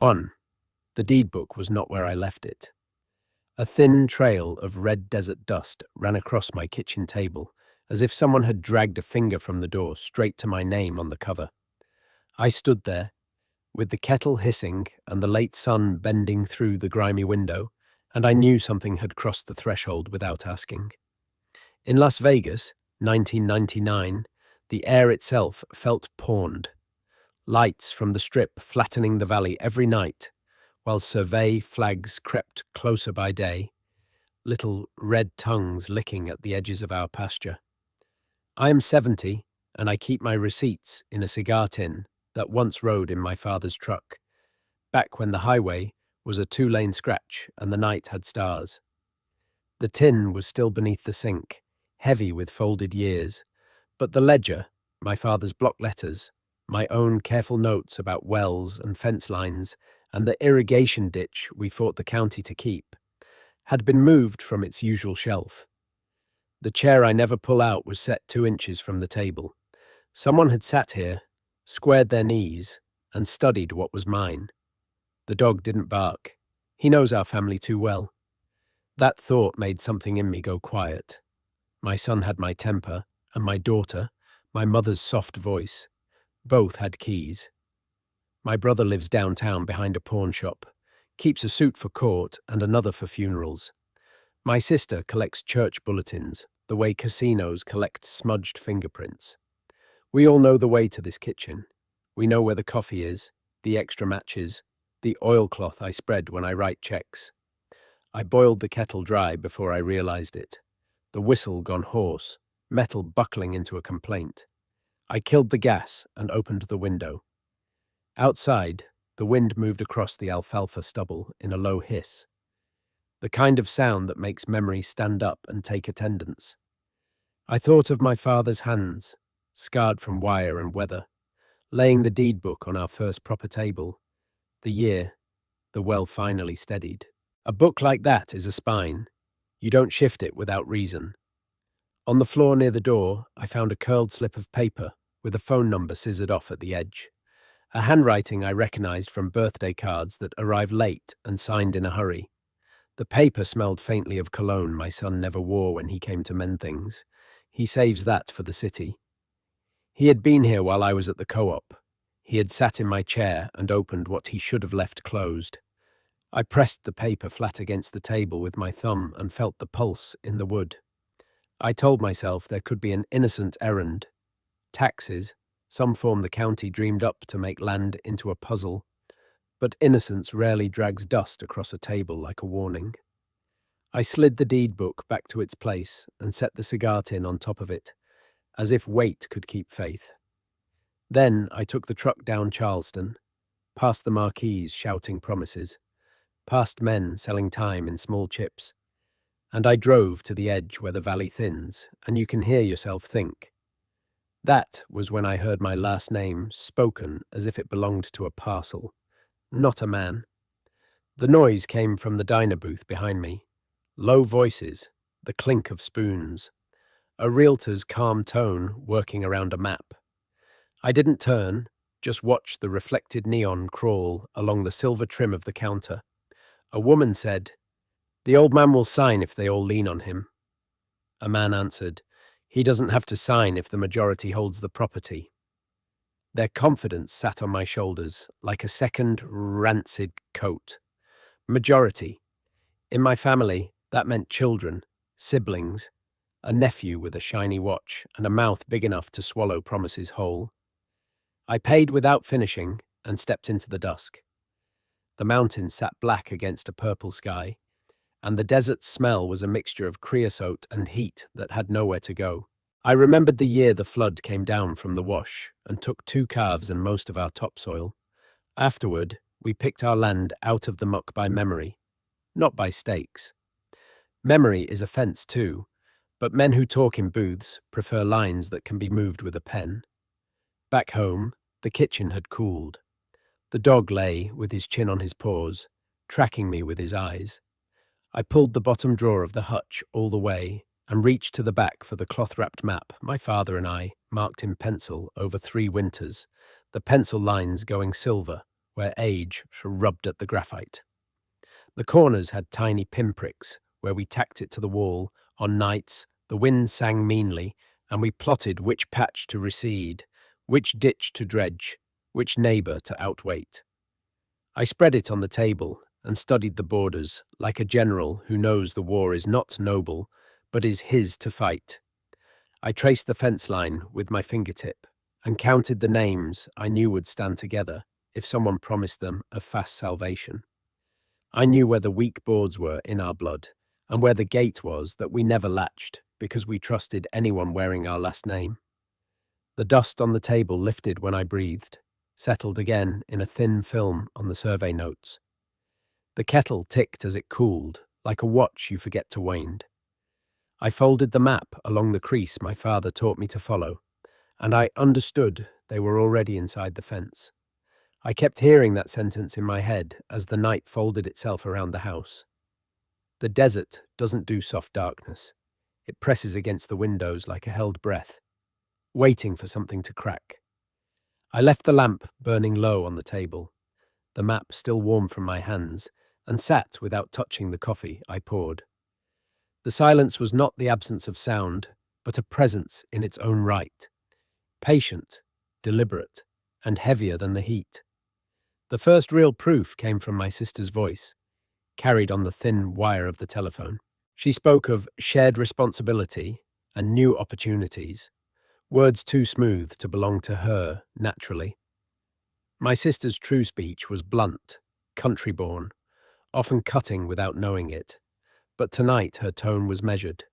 1. The deed book was not where I left it. A thin trail of red desert dust ran across my kitchen table, as if someone had dragged a finger from the door straight to my name on the cover. I stood there, with the kettle hissing and the late sun bending through the grimy window, and I knew something had crossed the threshold without asking. In Las Vegas, 1999, the air itself felt pawned. Lights from the strip flattening the valley every night, while survey flags crept closer by day, little red tongues licking at the edges of our pasture. I am 70, and I keep my receipts in a cigar tin that once rode in my father's truck, back when the highway was a two-lane scratch and the night had stars. The tin was still beneath the sink, heavy with folded years, but the ledger, my father's block letters, my own careful notes about wells and fence lines, and the irrigation ditch we fought the county to keep, had been moved from its usual shelf. The chair I never pull out was set 2 inches from the table. Someone had sat here, squared their knees, and studied what was mine. The dog didn't bark. He knows our family too well. That thought made something in me go quiet. My son had my temper, and my daughter, my mother's soft voice. Both had keys. My brother lives downtown behind a pawn shop, keeps a suit for court and another for funerals. My sister collects church bulletins, the way casinos collect smudged fingerprints. We all know the way to this kitchen. We know where the coffee is, the extra matches, the oilcloth I spread when I write checks. I boiled the kettle dry before I realized it. The whistle gone hoarse, metal buckling into a complaint. I killed the gas and opened the window. Outside, the wind moved across the alfalfa stubble in a low hiss, the kind of sound that makes memory stand up and take attendance. I thought of my father's hands, scarred from wire and weather, laying the deed book on our first proper table. The year, the well finally steadied. A book like that is a spine. You don't shift it without reason. On the floor near the door, I found a curled slip of paper with a phone number scissored off at the edge. A handwriting I recognized from birthday cards that arrived late and signed in a hurry. The paper smelled faintly of cologne my son never wore when he came to mend things. He saves that for the city. He had been here while I was at the co-op. He had sat in my chair and opened what he should have left closed. I pressed the paper flat against the table with my thumb and felt the pulse in the wood. I told myself there could be an innocent errand. Taxes, some form the county dreamed up to make land into a puzzle, but innocence rarely drags dust across a table like a warning. I slid the deed book back to its place and set the cigar tin on top of it, as if weight could keep faith. Then I took the truck down Charleston, past the marquees shouting promises, past men selling time in small chips, and I drove to the edge where the valley thins, and you can hear yourself think. That was when I heard my last name spoken as if it belonged to a parcel, not a man. The noise came from the diner booth behind me. Low voices, the clink of spoons, a realtor's calm tone working around a map. I didn't turn, just watched the reflected neon crawl along the silver trim of the counter. A woman said, "The old man will sign if they all lean on him." A man answered, "He doesn't have to sign if the majority holds the property." Their confidence sat on my shoulders like a second rancid coat. Majority. In my family, that meant children, siblings, a nephew with a shiny watch and a mouth big enough to swallow promises whole. I paid without finishing and stepped into the dusk. The mountains sat black against a purple sky, and the desert's smell was a mixture of creosote and heat that had nowhere to go. I remembered the year the flood came down from the wash and took 2 calves and most of our topsoil. Afterward, we picked our land out of the muck by memory, not by stakes. Memory is a fence too, but men who talk in booths prefer lines that can be moved with a pen. Back home, the kitchen had cooled. The dog lay with his chin on his paws, tracking me with his eyes. I pulled the bottom drawer of the hutch all the way and reached to the back for the cloth-wrapped map my father and I marked in pencil over 3 winters, the pencil lines going silver where age rubbed at the graphite. The corners had tiny pinpricks where we tacked it to the wall. On nights, the wind sang meanly, and we plotted which patch to reseed, which ditch to dredge, which neighbour to outweight. I spread it on the table and studied the borders like a general who knows the war is not noble, but is his to fight. I traced the fence line with my fingertip and counted the names I knew would stand together if someone promised them a fast salvation. I knew where the weak boards were in our blood and where the gate was that we never latched because we trusted anyone wearing our last name. The dust on the table lifted when I breathed, settled again in a thin film on the survey notes. The kettle ticked as it cooled, like a watch you forget to wind. I folded the map along the crease my father taught me to follow, and I understood they were already inside the fence. I kept hearing that sentence in my head as the night folded itself around the house. The desert doesn't do soft darkness. It presses against the windows like a held breath, waiting for something to crack. I left the lamp burning low on the table, the map still warm from my hands, and sat without touching the coffee I poured. The silence was not the absence of sound, but a presence in its own right, patient, deliberate, and heavier than the heat. The first real proof came from my sister's voice, carried on the thin wire of the telephone. She spoke of shared responsibility and new opportunities, words too smooth to belong to her naturally. My sister's true speech was blunt, country-born, often cutting without knowing it, but tonight her tone was measured,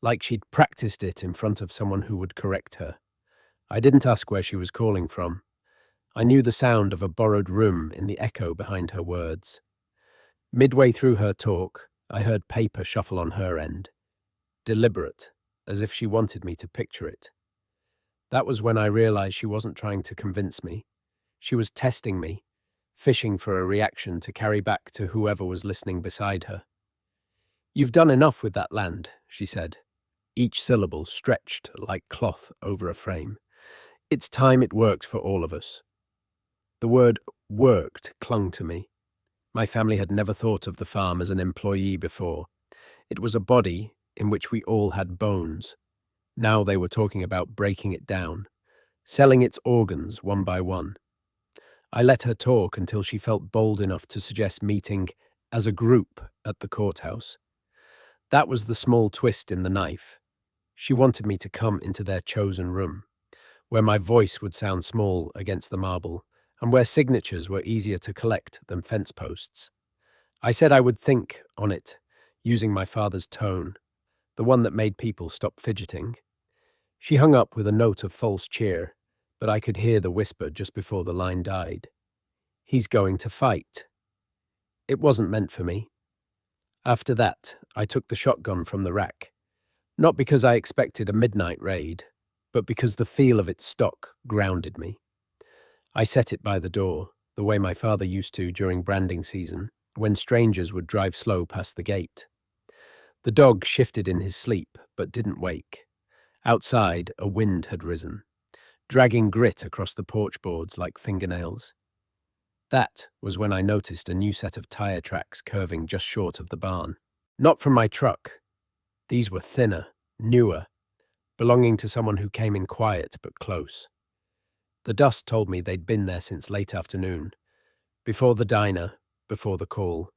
like she'd practiced it in front of someone who would correct her. I didn't ask where she was calling from. I knew the sound of a borrowed room in the echo behind her words. Midway through her talk, I heard paper shuffle on her end, deliberate, as if she wanted me to picture it. That was when I realized she wasn't trying to convince me. She was testing me, fishing for a reaction to carry back to whoever was listening beside her. "You've done enough with that land," she said, each syllable stretched like cloth over a frame. "It's time it worked for all of us." The word worked clung to me. My family had never thought of the farm as an employee before. It was a body in which we all had bones. Now they were talking about breaking it down, selling its organs one by one. I let her talk until she felt bold enough to suggest meeting as a group at the courthouse. That was the small twist in the knife. She wanted me to come into their chosen room, where my voice would sound small against the marble, and where signatures were easier to collect than fence posts. I said I would think on it, using my father's tone, the one that made people stop fidgeting. She hung up with a note of false cheer, but I could hear the whisper just before the line died. "He's going to fight." It wasn't meant for me. After that, I took the shotgun from the rack, not because I expected a midnight raid, but because the feel of its stock grounded me. I set it by the door, the way my father used to during branding season, when strangers would drive slow past the gate. The dog shifted in his sleep, but didn't wake. Outside, a wind had risen, dragging grit across the porch boards like fingernails. That was when I noticed a new set of tire tracks curving just short of the barn. Not from my truck. These were thinner, newer, belonging to someone who came in quiet but close. The dust told me they'd been there since late afternoon, before the diner, before the call.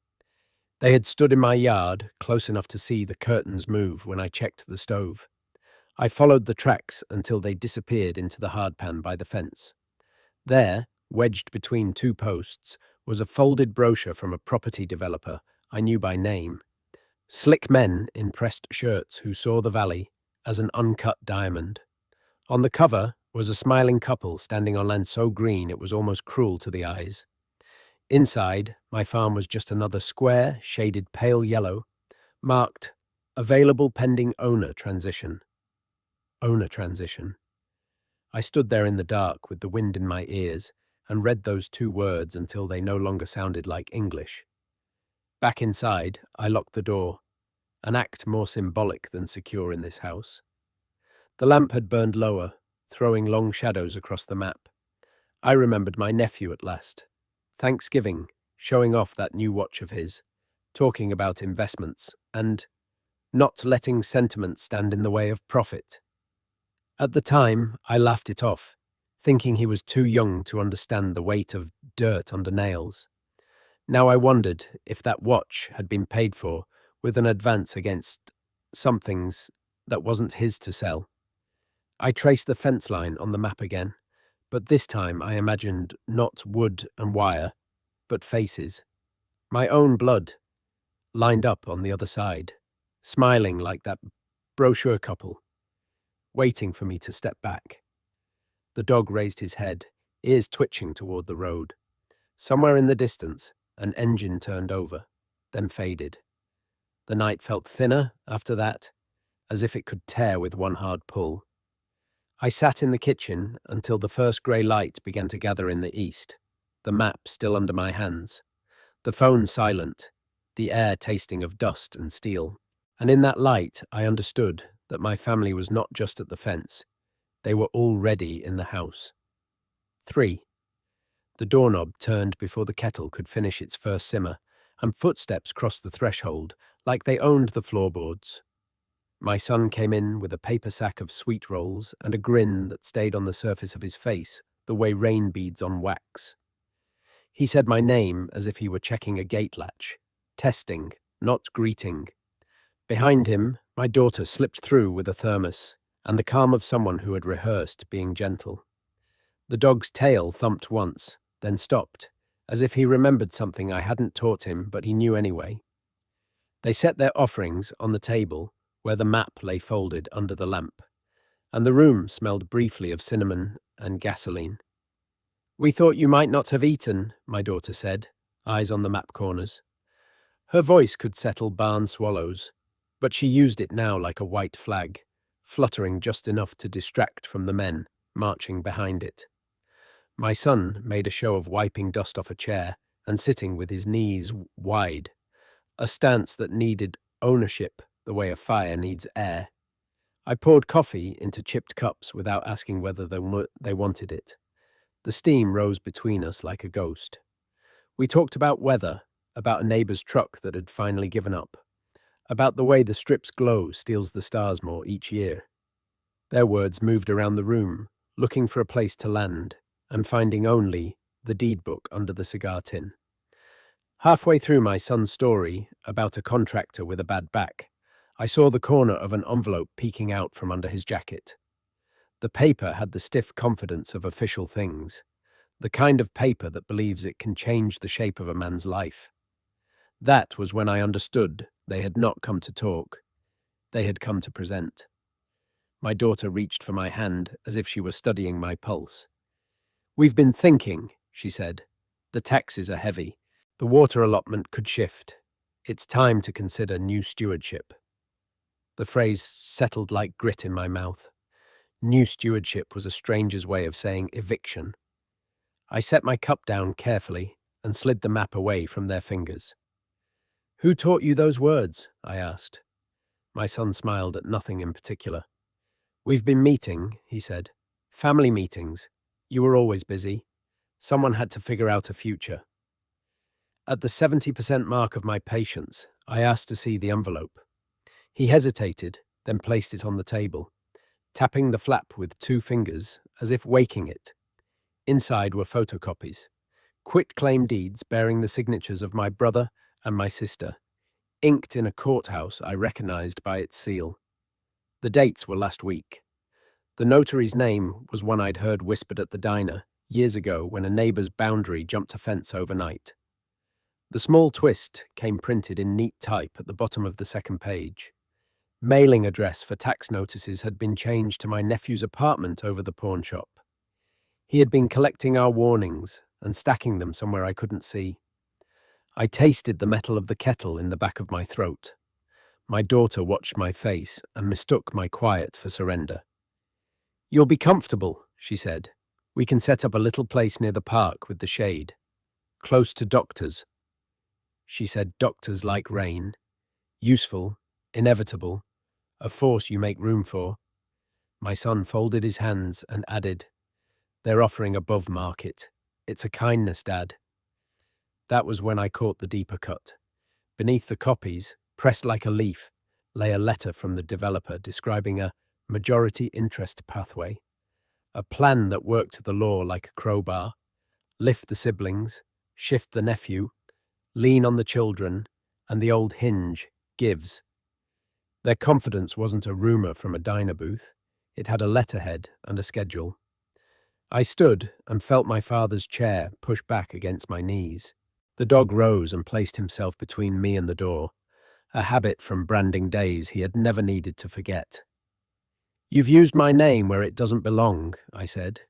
They had stood in my yard, close enough to see the curtains move when I checked the stove. I followed the tracks until they disappeared into the hardpan by the fence. There, wedged between two posts, was a folded brochure from a property developer I knew by name. Slick men in pressed shirts who saw the valley as an uncut diamond. On the cover was a smiling couple standing on land so green it was almost cruel to the eyes. Inside, my farm was just another square, shaded pale yellow, marked "Available pending owner transition." Owner transition. I stood there in the dark with the wind in my ears and read those two words until they no longer sounded like English. Back inside, I locked the door, an act more symbolic than secure in this house. The lamp had burned lower, throwing long shadows across the map. I remembered my nephew at last, Thanksgiving, showing off that new watch of his, talking about investments, and not letting sentiment stand in the way of profit. At the time, I laughed it off, thinking he was too young to understand the weight of dirt under nails. Now I wondered if that watch had been paid for with an advance against somethings that wasn't his to sell. I traced the fence line on the map again, but this time I imagined not wood and wire, but faces. My own blood, lined up on the other side, smiling like that brochure couple, waiting for me to step back. The dog raised his head, ears twitching toward the road. Somewhere in the distance, an engine turned over, then faded. The night felt thinner after that, as if it could tear with one hard pull. I sat in the kitchen until the first grey light began to gather in the east, the map still under my hands, the phone silent, the air tasting of dust and steel. And in that light, I understood that my family was not just at the fence. They were already in the house. 3. The doorknob turned before the kettle could finish its first simmer, and footsteps crossed the threshold like they owned the floorboards. My son came in with a paper sack of sweet rolls and a grin that stayed on the surface of his face, the way rain beads on wax. He said my name as if he were checking a gate latch, testing, not greeting. Behind him, my daughter slipped through with a thermos, and the calm of someone who had rehearsed being gentle. The dog's tail thumped once, then stopped, as if he remembered something I hadn't taught him, but he knew anyway. They set their offerings on the table, where the map lay folded under the lamp, and the room smelled briefly of cinnamon and gasoline. "We thought you might not have eaten," my daughter said, eyes on the map corners. Her voice could settle barn swallows, but she used it now like a white flag, fluttering just enough to distract from the men marching behind it. My son made a show of wiping dust off a chair and sitting with his knees wide, a stance that needed ownership the way a fire needs air. I poured coffee into chipped cups without asking whether they wanted it. The steam rose between us like a ghost. We talked about weather, about a neighbor's truck that had finally given up, about the way the strip's glow steals the stars more each year. Their words moved around the room, looking for a place to land, and finding only the deed book under the cigar tin. Halfway through my son's story about a contractor with a bad back, I saw the corner of an envelope peeking out from under his jacket. The paper had the stiff confidence of official things, the kind of paper that believes it can change the shape of a man's life. That was when I understood they had not come to talk. They had come to present. My daughter reached for my hand as if she were studying my pulse. "We've been thinking," she said. "The taxes are heavy. The water allotment could shift. It's time to consider new stewardship." The phrase settled like grit in my mouth. New stewardship was a stranger's way of saying eviction. I set my cup down carefully and slid the map away from their fingers. "Who taught you those words?" I asked. My son smiled at nothing in particular. "We've been meeting," he said. "Family meetings. You were always busy. Someone had to figure out a future." At the 70% mark of my patience, I asked to see the envelope. He hesitated, then placed it on the table, tapping the flap with 2 fingers as if waking it. Inside were photocopies, quitclaim deeds bearing the signatures of my brother and my sister, inked in a courthouse I recognized by its seal. The dates were last week. The notary's name was one I'd heard whispered at the diner years ago when a neighbor's boundary jumped a fence overnight. The small twist came printed in neat type at the bottom of the second page. Mailing address for tax notices had been changed to my nephew's apartment over the pawn shop. He had been collecting our warnings and stacking them somewhere I couldn't see. I tasted the metal of the kettle in the back of my throat. My daughter watched my face and mistook my quiet for surrender. "You'll be comfortable," she said. "We can set up a little place near the park with the shade. Close to doctors." She said doctors like rain. Useful, inevitable, a force you make room for. My son folded his hands and added, "They're offering above market. It's a kindness, Dad." That was when I caught the deeper cut. Beneath the copies, pressed like a leaf, lay a letter from the developer describing a majority interest pathway, a plan that worked to the law like a crowbar: lift the siblings, shift the nephew, lean on the children, and the old hinge gives. Their confidence wasn't a rumor from a diner booth. It had a letterhead and a schedule. I stood and felt my father's chair push back against my knees. The dog rose and placed himself between me and the door, a habit from branding days he had never needed to forget. "You've used my name where it doesn't belong," I said,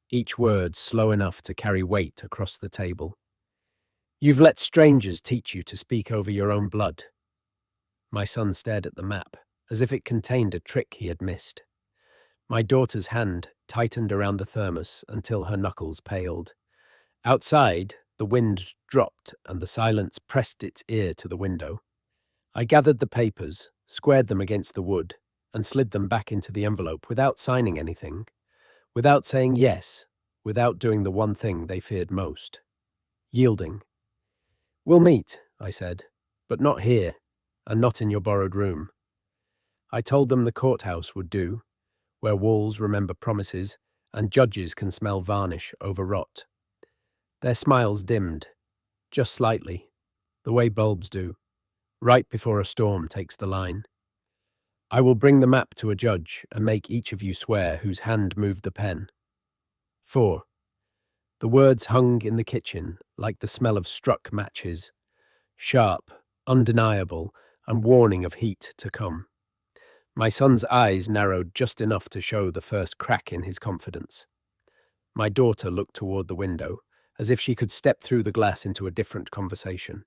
each word slow enough to carry weight across the table. "You've let strangers teach you to speak over your own blood." My son stared at the map, as if it contained a trick he had missed. My daughter's hand tightened around the thermos until her knuckles paled. Outside, the wind dropped and the silence pressed its ear to the window. I gathered the papers, squared them against the wood, and slid them back into the envelope without signing anything, without saying yes, without doing the one thing they feared most: yielding. "We'll meet," I said, "but not here, and not in your borrowed room." I told them the courthouse would do, where walls remember promises and judges can smell varnish overwrought. Their smiles dimmed, just slightly, the way bulbs do, right before a storm takes the line. "I will bring the map to a judge and make each of you swear whose hand moved the pen." 4. The words hung in the kitchen like the smell of struck matches, sharp, undeniable, and warning of heat to come. My son's eyes narrowed just enough to show the first crack in his confidence. My daughter looked toward the window, as if she could step through the glass into a different conversation.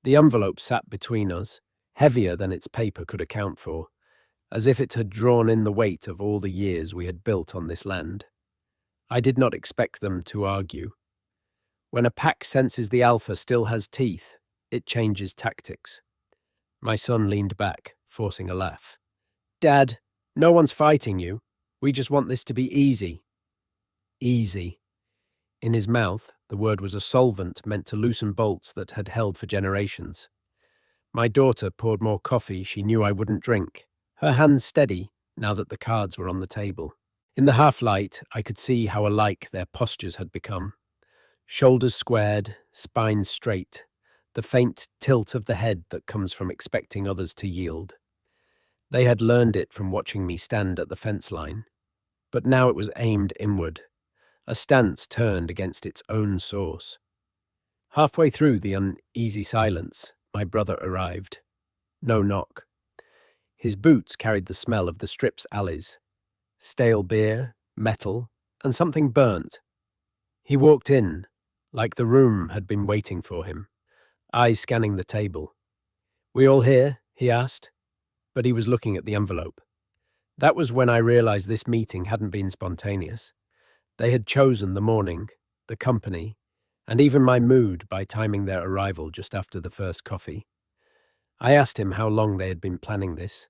The envelope sat between us, heavier than its paper could account for, as if it had drawn in the weight of all the years we had built on this land. I did not expect them to argue. When a pack senses the alpha still has teeth, it changes tactics. My son leaned back, forcing a laugh. "Dad, no one's fighting you. We just want this to be easy." Easy. In his mouth, the word was a solvent meant to loosen bolts that had held for generations. My daughter poured more coffee she knew I wouldn't drink, her hands steady now that the cards were on the table. In the half-light, I could see how alike their postures had become. Shoulders squared, spines straight, the faint tilt of the head that comes from expecting others to yield. They had learned it from watching me stand at the fence line, but now it was aimed inward, a stance turned against its own source. Halfway through the uneasy silence, my brother arrived. No knock. His boots carried the smell of the strip's alleys: stale beer, metal, and something burnt. He walked in, like the room had been waiting for him, eyes scanning the table. "We all here?" he asked, but he was looking at the envelope. That was when I realized this meeting hadn't been spontaneous. They had chosen the morning, the company, and even my mood by timing their arrival just after the first coffee. I asked him how long they had been planning this.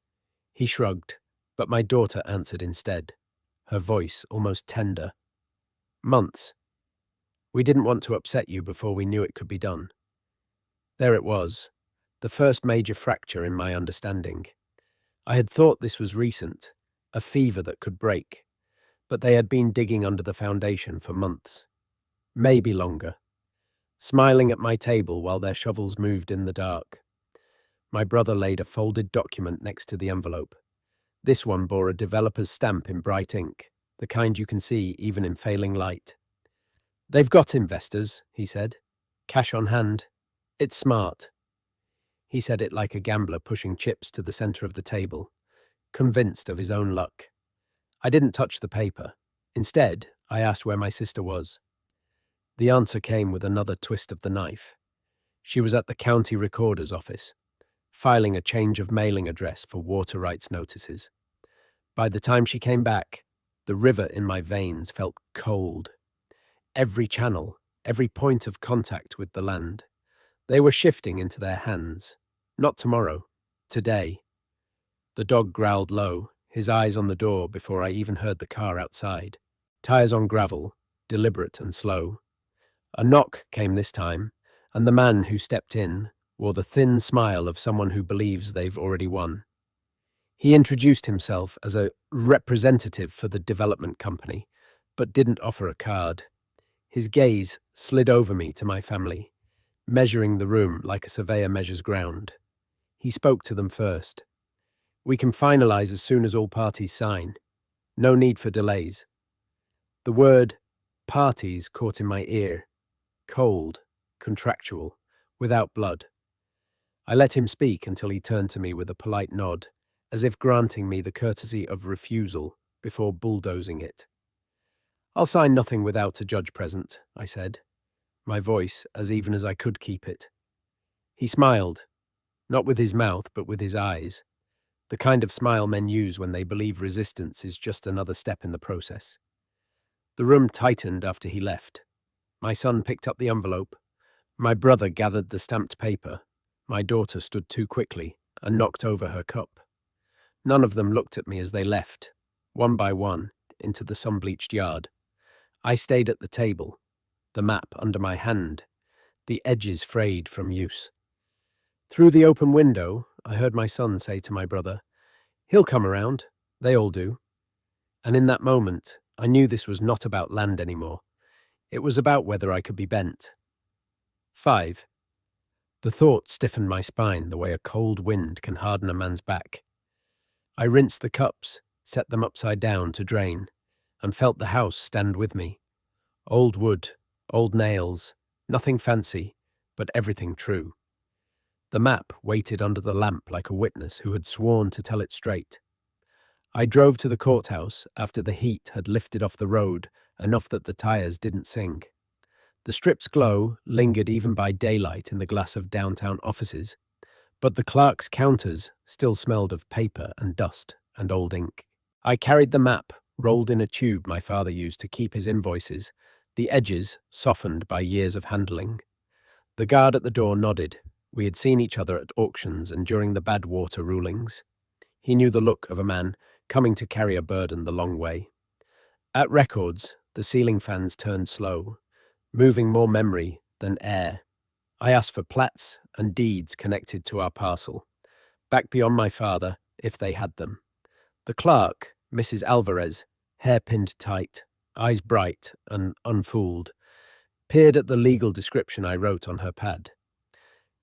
He shrugged, but my daughter answered instead, her voice almost tender. "Months. We didn't want to upset you before we knew it could be done." There it was, the first major fracture in my understanding. I had thought this was recent, a fever that could break, but they had been digging under the foundation for months, maybe longer, smiling at my table while their shovels moved in the dark. My brother laid a folded document next to the envelope. This one bore a developer's stamp in bright ink, the kind you can see even in failing light. "They've got investors," he said. "Cash on hand. It's smart." He said it like a gambler pushing chips to the center of the table, convinced of his own luck. I didn't touch the paper. Instead, I asked where my sister was. The answer came with another twist of the knife. She was at the county recorder's office, filing a change of mailing address for water rights notices. By the time she came back, the river in my veins felt cold. Every channel, every point of contact with the land, they were shifting into their hands. Not tomorrow, today. The dog growled low, his eyes on the door before I even heard the car outside. Tires on gravel, deliberate and slow. A knock came this time, and the man who stepped in wore the thin smile of someone who believes they've already won. He introduced himself as a representative for the development company, but didn't offer a card. His gaze slid over me to my family, measuring the room like a surveyor measures ground. He spoke to them first. "We can finalize as soon as all parties sign. No need for delays." The word parties caught in my ear. Cold, contractual, without blood. I let him speak until he turned to me with a polite nod, as if granting me the courtesy of refusal before bulldozing it. "I'll sign nothing without a judge present," I said, my voice as even as I could keep it. He smiled, not with his mouth but with his eyes, the kind of smile men use when they believe resistance is just another step in the process. The room tightened after he left. My son picked up the envelope. My brother gathered the stamped paper. My daughter stood too quickly and knocked over her cup. None of them looked at me as they left, one by one, into the sun-bleached yard. I stayed at the table, the map under my hand, the edges frayed from use. Through the open window, I heard my son say to my brother, "He'll come around. They all do." And in that moment, I knew this was not about land anymore. It was about whether I could be bent. 5. The thought stiffened my spine the way a cold wind can harden a man's back. I rinsed the cups, set them upside down to drain, and felt the house stand with me. Old wood, old nails, nothing fancy, but everything true. The map waited under the lamp like a witness who had sworn to tell it straight. I drove to the courthouse after the heat had lifted off the road enough that the tires didn't sing. The strip's glow lingered even by daylight in the glass of downtown offices, but the clerk's counters still smelled of paper and dust and old ink. I carried the map, rolled in a tube my father used to keep his invoices, the edges softened by years of handling. The guard at the door nodded. We had seen each other at auctions and during the bad water rulings. He knew the look of a man coming to carry a burden the long way. At records, the ceiling fans turned slow, moving more memory than air. I asked for plats and deeds connected to our parcel, back beyond my father, if they had them. The clerk, Mrs. Alvarez, hair pinned tight, eyes bright and unfooled, peered at the legal description I wrote on her pad.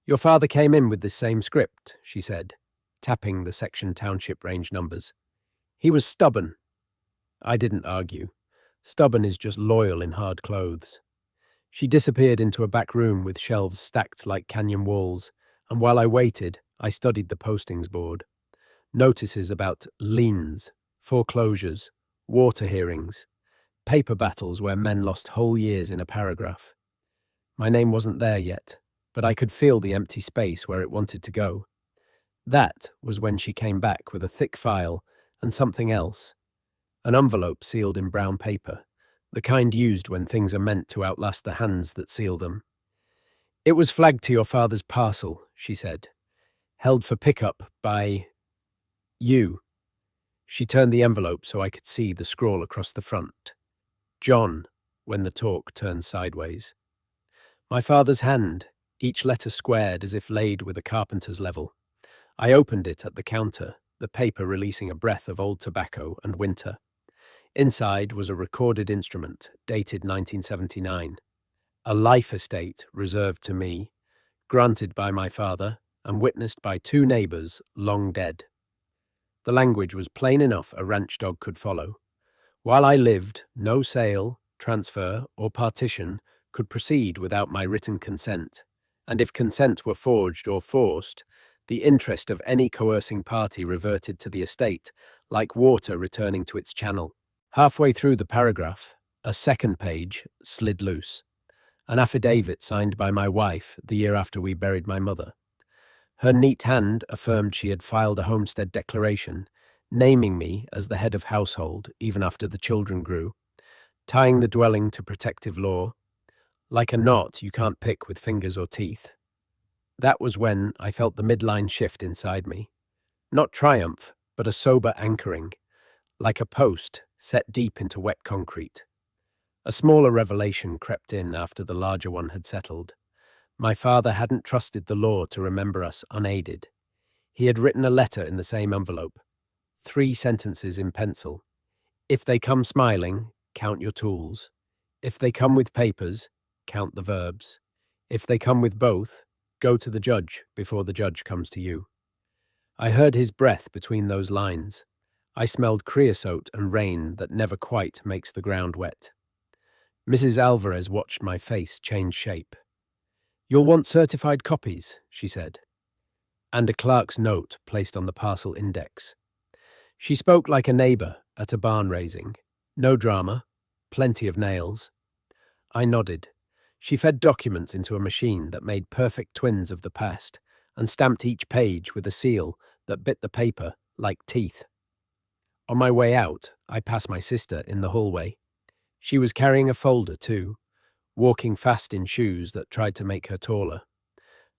"Your father came in with this same script," she said, tapping the section township range numbers. "He was stubborn." I didn't argue. Stubborn is just loyal in hard clothes. She disappeared into a back room with shelves stacked like canyon walls, and while I waited, I studied the postings board. Notices about liens, foreclosures, water hearings, paper battles where men lost whole years in a paragraph. My name wasn't there yet, but I could feel the empty space where it wanted to go. That was when she came back with a thick file and something else, an envelope sealed in brown paper, the kind used when things are meant to outlast the hands that seal them. "It was flagged to your father's parcel," she said, "held for pickup by you." She turned the envelope so I could see the scrawl across the front. "John," when the talk turned sideways. My father's hand, each letter squared as if laid with a carpenter's level. I opened it at the counter, the paper releasing a breath of old tobacco and winter. Inside was a recorded instrument, dated 1979. A life estate reserved to me, granted by my father, and witnessed by 2 neighbors long dead. The language was plain enough a ranch dog could follow. While I lived, no sale, transfer, or partition could proceed without my written consent, and if consent were forged or forced, the interest of any coercing party reverted to the estate, like water returning to its channel. Halfway through the paragraph, a second page slid loose. An affidavit signed by my wife the year after we buried my mother. Her neat hand affirmed she had filed a homestead declaration, naming me as the head of household even after the children grew, tying the dwelling to protective law, like a knot you can't pick with fingers or teeth. That was when I felt the midline shift inside me. Not triumph, but a sober anchoring, like a post set deep into wet concrete. A smaller revelation crept in after the larger one had settled. My father hadn't trusted the law to remember us unaided. He had written a letter in the same envelope, 3 sentences in pencil. If they come smiling, count your tools. If they come with papers, count the verbs. If they come with both, go to the judge before the judge comes to you. I heard his breath between those lines. I smelled creosote and rain that never quite makes the ground wet. Mrs. Alvarez watched my face change shape. "You'll want certified copies," she said, and a clerk's note placed on the parcel index. She spoke like a neighbour at a barn raising. No drama, plenty of nails. I nodded. She fed documents into a machine that made perfect twins of the past and stamped each page with a seal that bit the paper like teeth. On my way out, I passed my sister in the hallway. She was carrying a folder too, walking fast in shoes that tried to make her taller.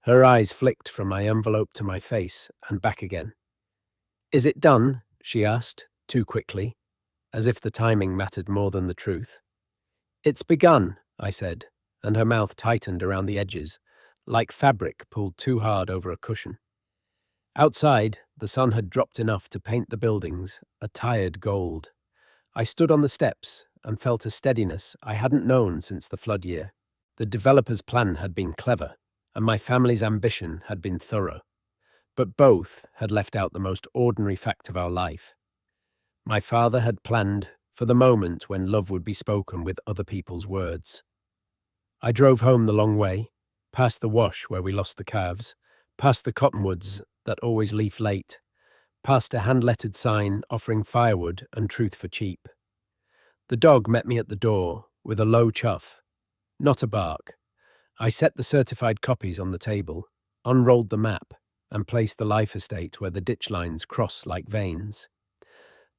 Her eyes flicked from my envelope to my face and back again. "Is it done?" she asked, too quickly, as if the timing mattered more than the truth. "It's begun," I said, and her mouth tightened around the edges, like fabric pulled too hard over a cushion. Outside, the sun had dropped enough to paint the buildings a tired gold. I stood on the steps and felt a steadiness I hadn't known since the flood year. The developer's plan had been clever, and my family's ambition had been thorough. But both had left out the most ordinary fact of our life. My father had planned for the moment when love would be spoken with other people's words. I drove home the long way, past the wash where we lost the calves, past the cottonwoods that always leaf late, past a hand-lettered sign offering firewood and truth for cheap. The dog met me at the door with a low chuff, not a bark. I set the certified copies on the table, unrolled the map, and placed the life estate where the ditch lines cross like veins.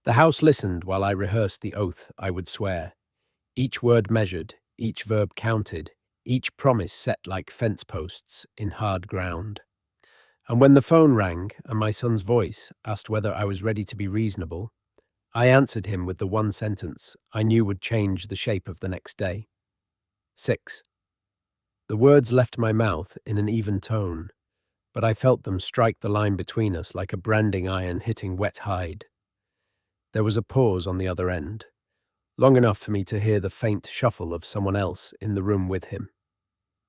The house listened while I rehearsed the oath I would swear, each word measured, each verb counted, each promise set like fence posts in hard ground. And when the phone rang and my son's voice asked whether I was ready to be reasonable, I answered him with the one sentence I knew would change the shape of the next day. 6. The words left my mouth in an even tone, but I felt them strike the line between us like a branding iron hitting wet hide. There was a pause on the other end, long enough for me to hear the faint shuffle of someone else in the room with him.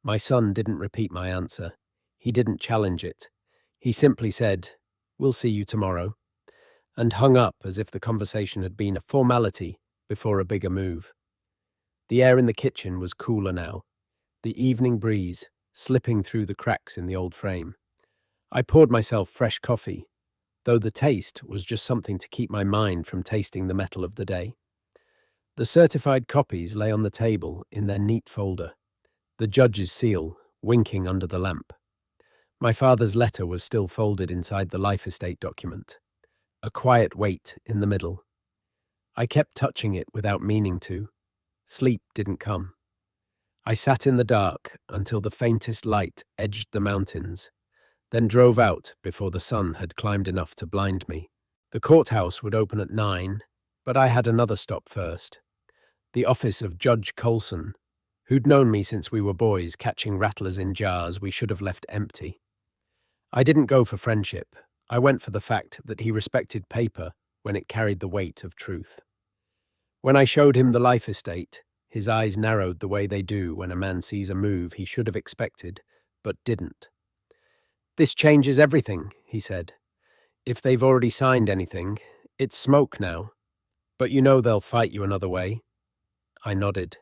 My son didn't repeat my answer. He didn't challenge it. He simply said, "We'll see you tomorrow," and hung up as if the conversation had been a formality before a bigger move. The air in the kitchen was cooler now, the evening breeze slipping through the cracks in the old frame. I poured myself fresh coffee, though the taste was just something to keep my mind from tasting the metal of the day. The certified copies lay on the table in their neat folder, the judge's seal winking under the lamp. My father's letter was still folded inside the life estate document, a quiet weight in the middle. I kept touching it without meaning to. Sleep didn't come. I sat in the dark until the faintest light edged the mountains, then drove out before the sun had climbed enough to blind me. The courthouse would open at 9, but I had another stop first. The office of Judge Colson, who'd known me since we were boys catching rattlers in jars we should have left empty. I didn't go for friendship. I went for the fact that he respected paper when it carried the weight of truth. When I showed him the life estate, his eyes narrowed the way they do when a man sees a move he should have expected, but didn't. "This changes everything," he said. "If they've already signed anything, it's smoke now. But you know they'll fight you another way." I nodded.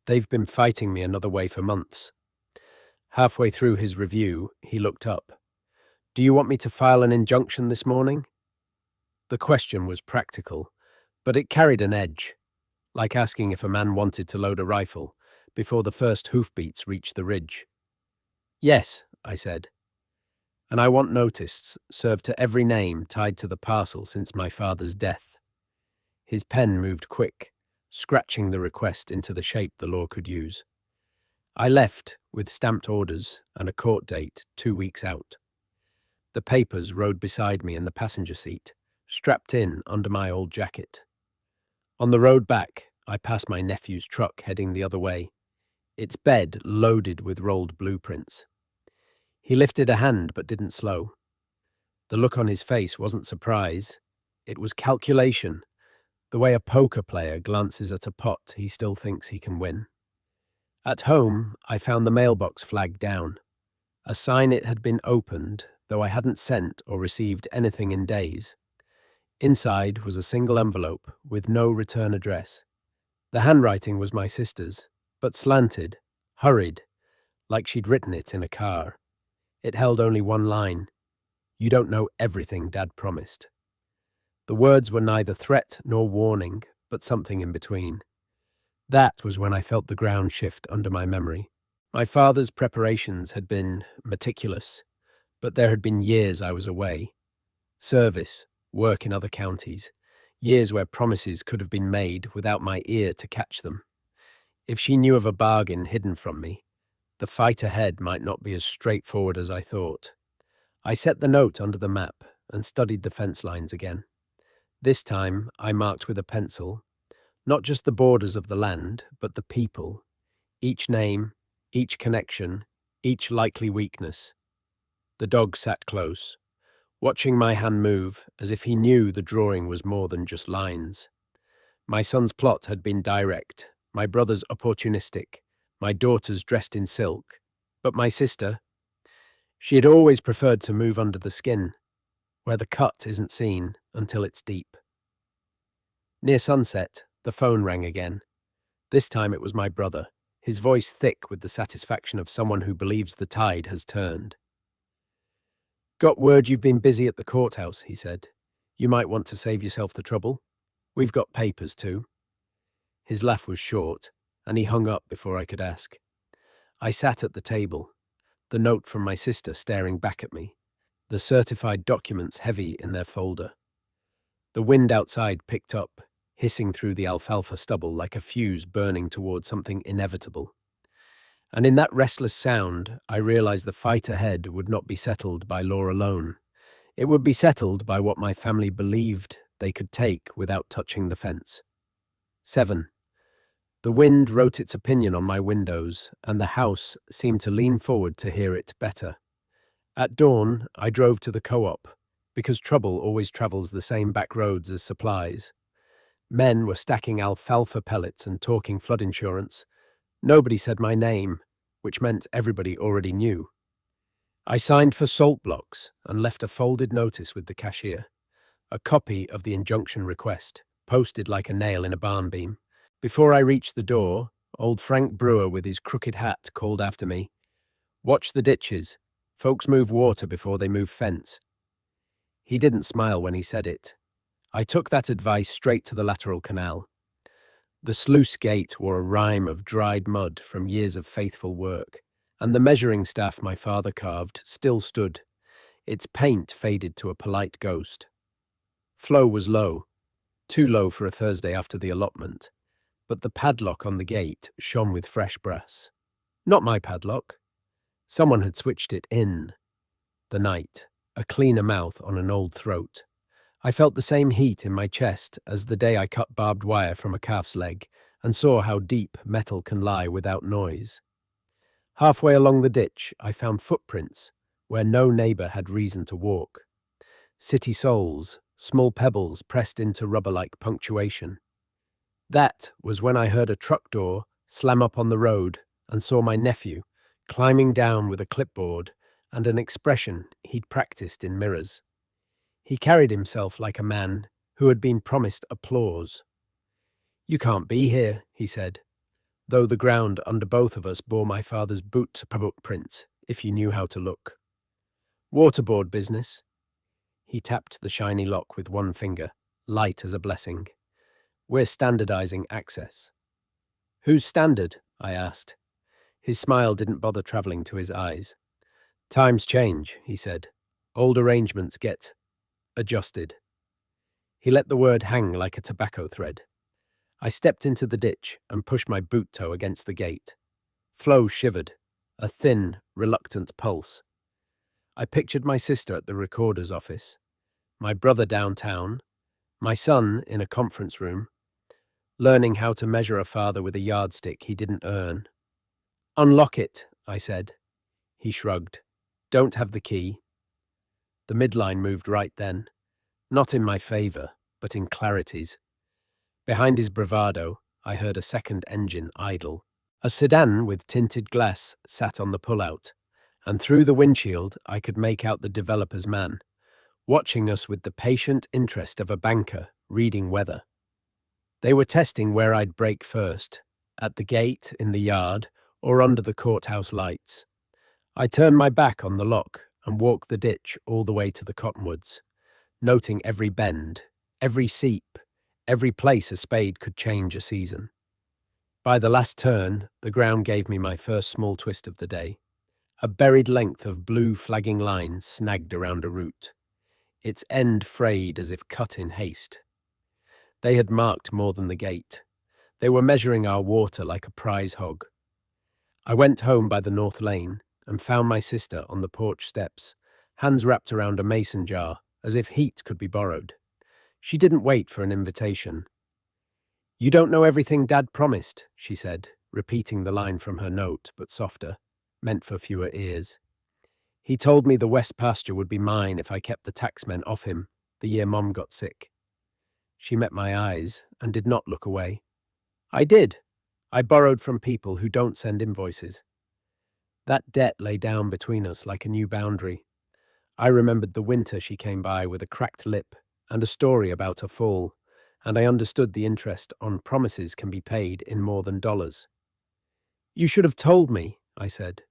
They've been fighting me another way for months. Halfway through his review, he looked up. "Do you want me to file an injunction this morning?" The question was practical, but it carried an edge, like asking if a man wanted to load a rifle before the first hoofbeats reached the ridge. "Yes," I said. "And I want notice served to every name tied to the parcel since my father's death." His pen moved quick, scratching the request into the shape the law could use. I left with stamped orders and a court date 2 weeks out. The papers rode beside me in the passenger seat, strapped in under my old jacket. On the road back, I passed my nephew's truck heading the other way. its bed loaded with rolled blueprints. He lifted a hand but didn't slow. The look on his face wasn't surprise. It was calculation, the way a poker player glances at a pot he still thinks he can win. At home, I found the mailbox flagged down, a sign it had been opened, though I hadn't sent or received anything in days. Inside was a single envelope with no return address. The handwriting was my sister's, but slanted, hurried, like she'd written it in a car. It held only one line: "You don't know everything Dad promised." The words were neither threat nor warning, but something in between. That was when I felt the ground shift under my memory. My father's preparations had been meticulous, but there had been years I was away. Service, work in other counties, years where promises could have been made without my ear to catch them. If she knew of a bargain hidden from me, the fight ahead might not be as straightforward as I thought. I set the note under the map and studied the fence lines again. This time I marked with a pencil, not just the borders of the land, but the people, each name, each connection, each likely weakness. The dog sat close, watching my hand move as if he knew the drawing was more than just lines. My son's plot had been direct, my brother's opportunistic, my daughter's dressed in silk. But my sister, she had always preferred to move under the skin, where the cut isn't seen until it's deep. Near sunset, the phone rang again. This time it was my brother, his voice thick with the satisfaction of someone who believes the tide has turned. "Got word you've been busy at the courthouse," he said. "You might want to save yourself the trouble. We've got papers too." His laugh was short, and he hung up before I could ask. I sat at the table, the note from my sister staring back at me, the certified documents heavy in their folder. The wind outside picked up, hissing through the alfalfa stubble like a fuse burning toward something inevitable. And in that restless sound, I realized the fight ahead would not be settled by law alone. It would be settled by what my family believed they could take without touching the fence. 7. The wind wrote its opinion on my windows, and the house seemed to lean forward to hear it better. At dawn, I drove to the co-op, because trouble always travels the same back roads as supplies. Men were stacking alfalfa pellets and talking flood insurance. Nobody said my name, which meant everybody already knew. I signed for salt blocks and left a folded notice with the cashier, a copy of the injunction request, posted like a nail in a barn beam. Before I reached the door, old Frank Brewer with his crooked hat called after me, "Watch the ditches. Folks move water before they move fence." He didn't smile when he said it. I took that advice straight to the lateral canal. The sluice gate wore a rime of dried mud from years of faithful work, and the measuring staff my father carved still stood, its paint faded to a polite ghost. Flow was low, too low for a Thursday after the allotment, but the padlock on the gate shone with fresh brass. Not my padlock. Someone had switched it in the night, a cleaner mouth on an old throat. I felt the same heat in my chest as the day I cut barbed wire from a calf's leg and saw how deep metal can lie without noise. Halfway along the ditch, I found footprints where no neighbor had reason to walk. City soles, small pebbles pressed into rubber-like punctuation. That was when I heard a truck door slam up on the road and saw my nephew climbing down with a clipboard and an expression he'd practiced in mirrors. He carried himself like a man who had been promised applause. "You can't be here," he said, though the ground under both of us bore my father's boot prints, if you knew how to look. "Waterboard business." He tapped the shiny lock with one finger, light as a blessing. "We're standardizing access." "Who's standard?" I asked. His smile didn't bother traveling to his eyes. "Times change," he said. "Old arrangements get adjusted." He let the word hang like a tobacco thread. I stepped into the ditch and pushed my boot toe against the gate. Flo shivered, a thin, reluctant pulse. I pictured my sister at the recorder's office, my brother downtown, my son in a conference room, learning how to measure a father with a yardstick he didn't earn. Unlock it, I said. He shrugged. Don't have the key. The midline moved right then, not in my favour, but in Clarity's. Behind his bravado, I heard a second engine idle. A sedan with tinted glass sat on the pullout, and through the windshield I could make out the developer's man, watching us with the patient interest of a banker reading weather. They were testing where I'd brake first, at the gate, in the yard, or under the courthouse lights. I turned my back on the lock and walked the ditch all the way to the cottonwoods, noting every bend, every seep, every place a spade could change a season. By the last turn, the ground gave me my first small twist of the day, a buried length of blue flagging lines snagged around a root, its end frayed as if cut in haste. They had marked more than the gate. They were measuring our water like a prize hog. I went home by the north lane and found my sister on the porch steps, hands wrapped around a mason jar, as if heat could be borrowed. She didn't wait for an invitation. "You don't know everything Dad promised," she said, repeating the line from her note, but softer, meant for fewer ears. "He told me the west pasture would be mine if I kept the taxmen off him the year Mom got sick." She met my eyes and did not look away. "I did. I borrowed from people who don't send invoices." That debt lay down between us like a new boundary. I remembered the winter she came by with a cracked lip and a story about her fall, and I understood the interest on promises can be paid in more than dollars. "You should have told me," I said.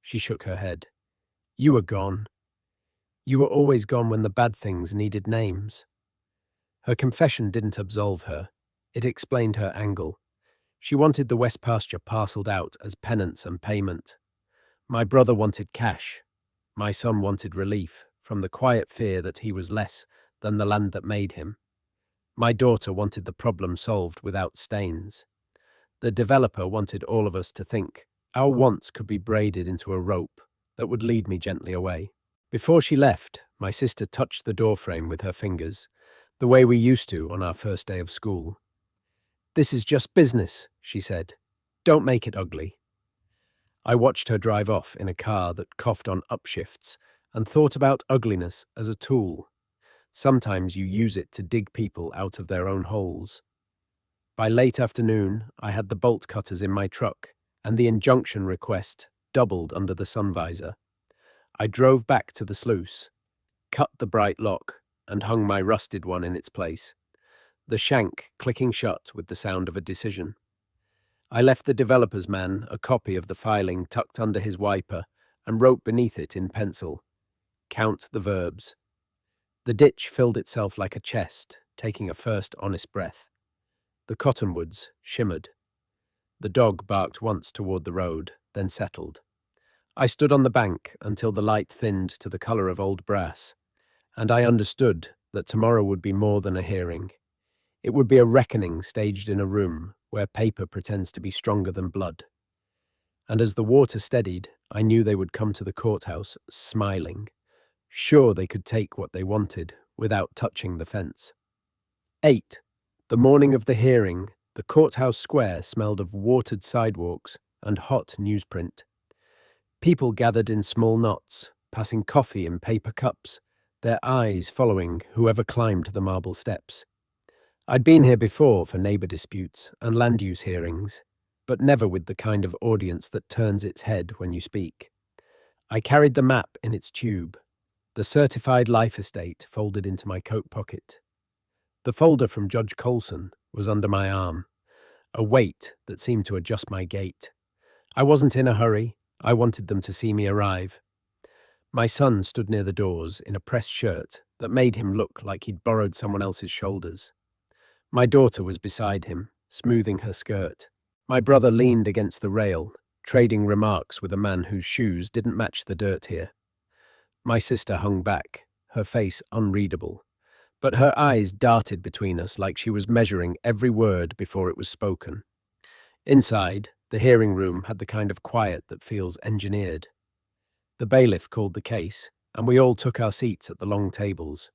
She shook her head. "You were gone. You were always gone when the bad things needed names." Her confession didn't absolve her. It explained her angle. She wanted the west pasture parceled out as penance and payment. My brother wanted cash. My son wanted relief from the quiet fear that he was less than the land that made him. My daughter wanted the problem solved without stains. The developer wanted all of us to think our wants could be braided into a rope that would lead me gently away. Before she left, my sister touched the doorframe with her fingers, the way we used to on our first day of school. "This is just business," she said. "Don't make it ugly." I watched her drive off in a car that coughed on upshifts and thought about ugliness as a tool. Sometimes you use it to dig people out of their own holes. By late afternoon, I had the bolt cutters in my truck, and the injunction request doubled under the sun visor. I drove back to the sluice, cut the bright lock, and hung my rusted one in its place, the shank clicking shut with the sound of a decision. I left the developer's man a copy of the filing tucked under his wiper and wrote beneath it in pencil, "Count the verbs." The ditch filled itself like a chest, taking a first honest breath. The cottonwoods shimmered. The dog barked once toward the road, then settled. I stood on the bank until the light thinned to the color of old brass, and I understood that tomorrow would be more than a hearing. It would be a reckoning staged in a room where paper pretends to be stronger than blood. And as the water steadied, I knew they would come to the courthouse smiling, sure they could take what they wanted without touching the fence. 8. The morning of the hearing, the courthouse square smelled of watered sidewalks and hot newsprint. People gathered in small knots, passing coffee in paper cups, their eyes following whoever climbed the marble steps. I'd been here before for neighbour disputes and land use hearings, but never with the kind of audience that turns its head when you speak. I carried the map in its tube, the certified life estate folded into my coat pocket. The folder from Judge Colson was under my arm, a weight that seemed to adjust my gait. I wasn't in a hurry. I wanted them to see me arrive. My son stood near the doors in a pressed shirt that made him look like he'd borrowed someone else's shoulders. My daughter was beside him, smoothing her skirt. My brother leaned against the rail, trading remarks with a man whose shoes didn't match the dirt here. My sister hung back, her face unreadable, but her eyes darted between us like she was measuring every word before it was spoken. Inside, the hearing room had the kind of quiet that feels engineered. The bailiff called the case, and we all took our seats at the long tables.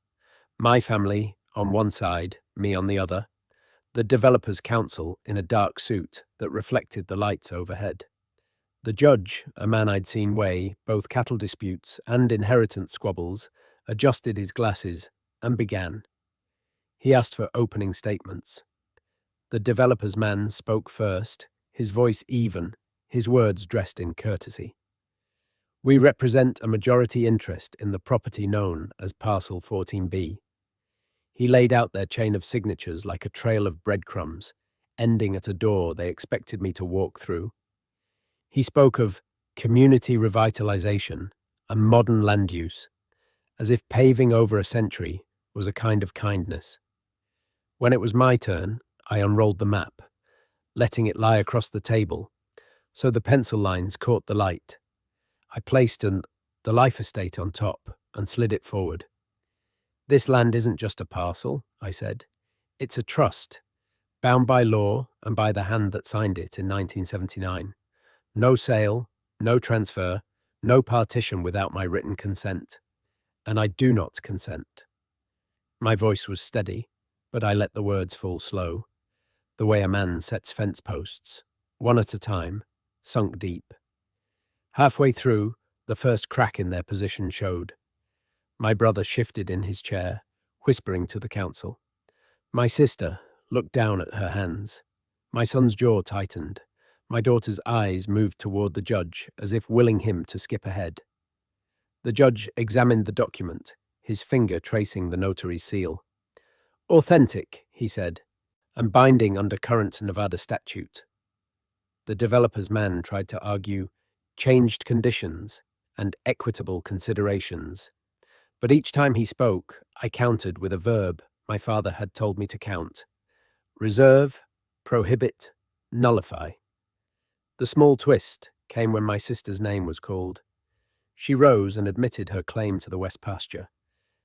My family on one side, me on the other, the developer's counsel in a dark suit that reflected the lights overhead. The judge, a man I'd seen weigh both cattle disputes and inheritance squabbles, adjusted his glasses and began. He asked for opening statements. The developer's man spoke first, his voice even, his words dressed in courtesy. We represent a majority interest in the property known as Parcel 14B. He laid out their chain of signatures like a trail of breadcrumbs, ending at a door they expected me to walk through. He spoke of community revitalization and modern land use, as if paving over a century was a kind of kindness. When it was my turn, I unrolled the map, letting it lie across the table, so the pencil lines caught the light. I placed the life estate on top and slid it forward. This land isn't just a parcel, I said. It's a trust, bound by law and by the hand that signed it in 1979. No sale, no transfer, no partition without my written consent. And I do not consent. My voice was steady, but I let the words fall slow, the way a man sets fence posts, one at a time, sunk deep. Halfway through, the first crack in their position showed. My brother shifted in his chair, whispering to the counsel. My sister looked down at her hands. My son's jaw tightened. My daughter's eyes moved toward the judge, as if willing him to skip ahead. The judge examined the document, his finger tracing the notary's seal. Authentic, he said, and binding under current Nevada statute. The developer's man tried to argue changed conditions and equitable considerations. But each time he spoke, I countered with a verb my father had told me to count. Reserve, prohibit, nullify. The small twist came when my sister's name was called. She rose and admitted her claim to the West Pasture,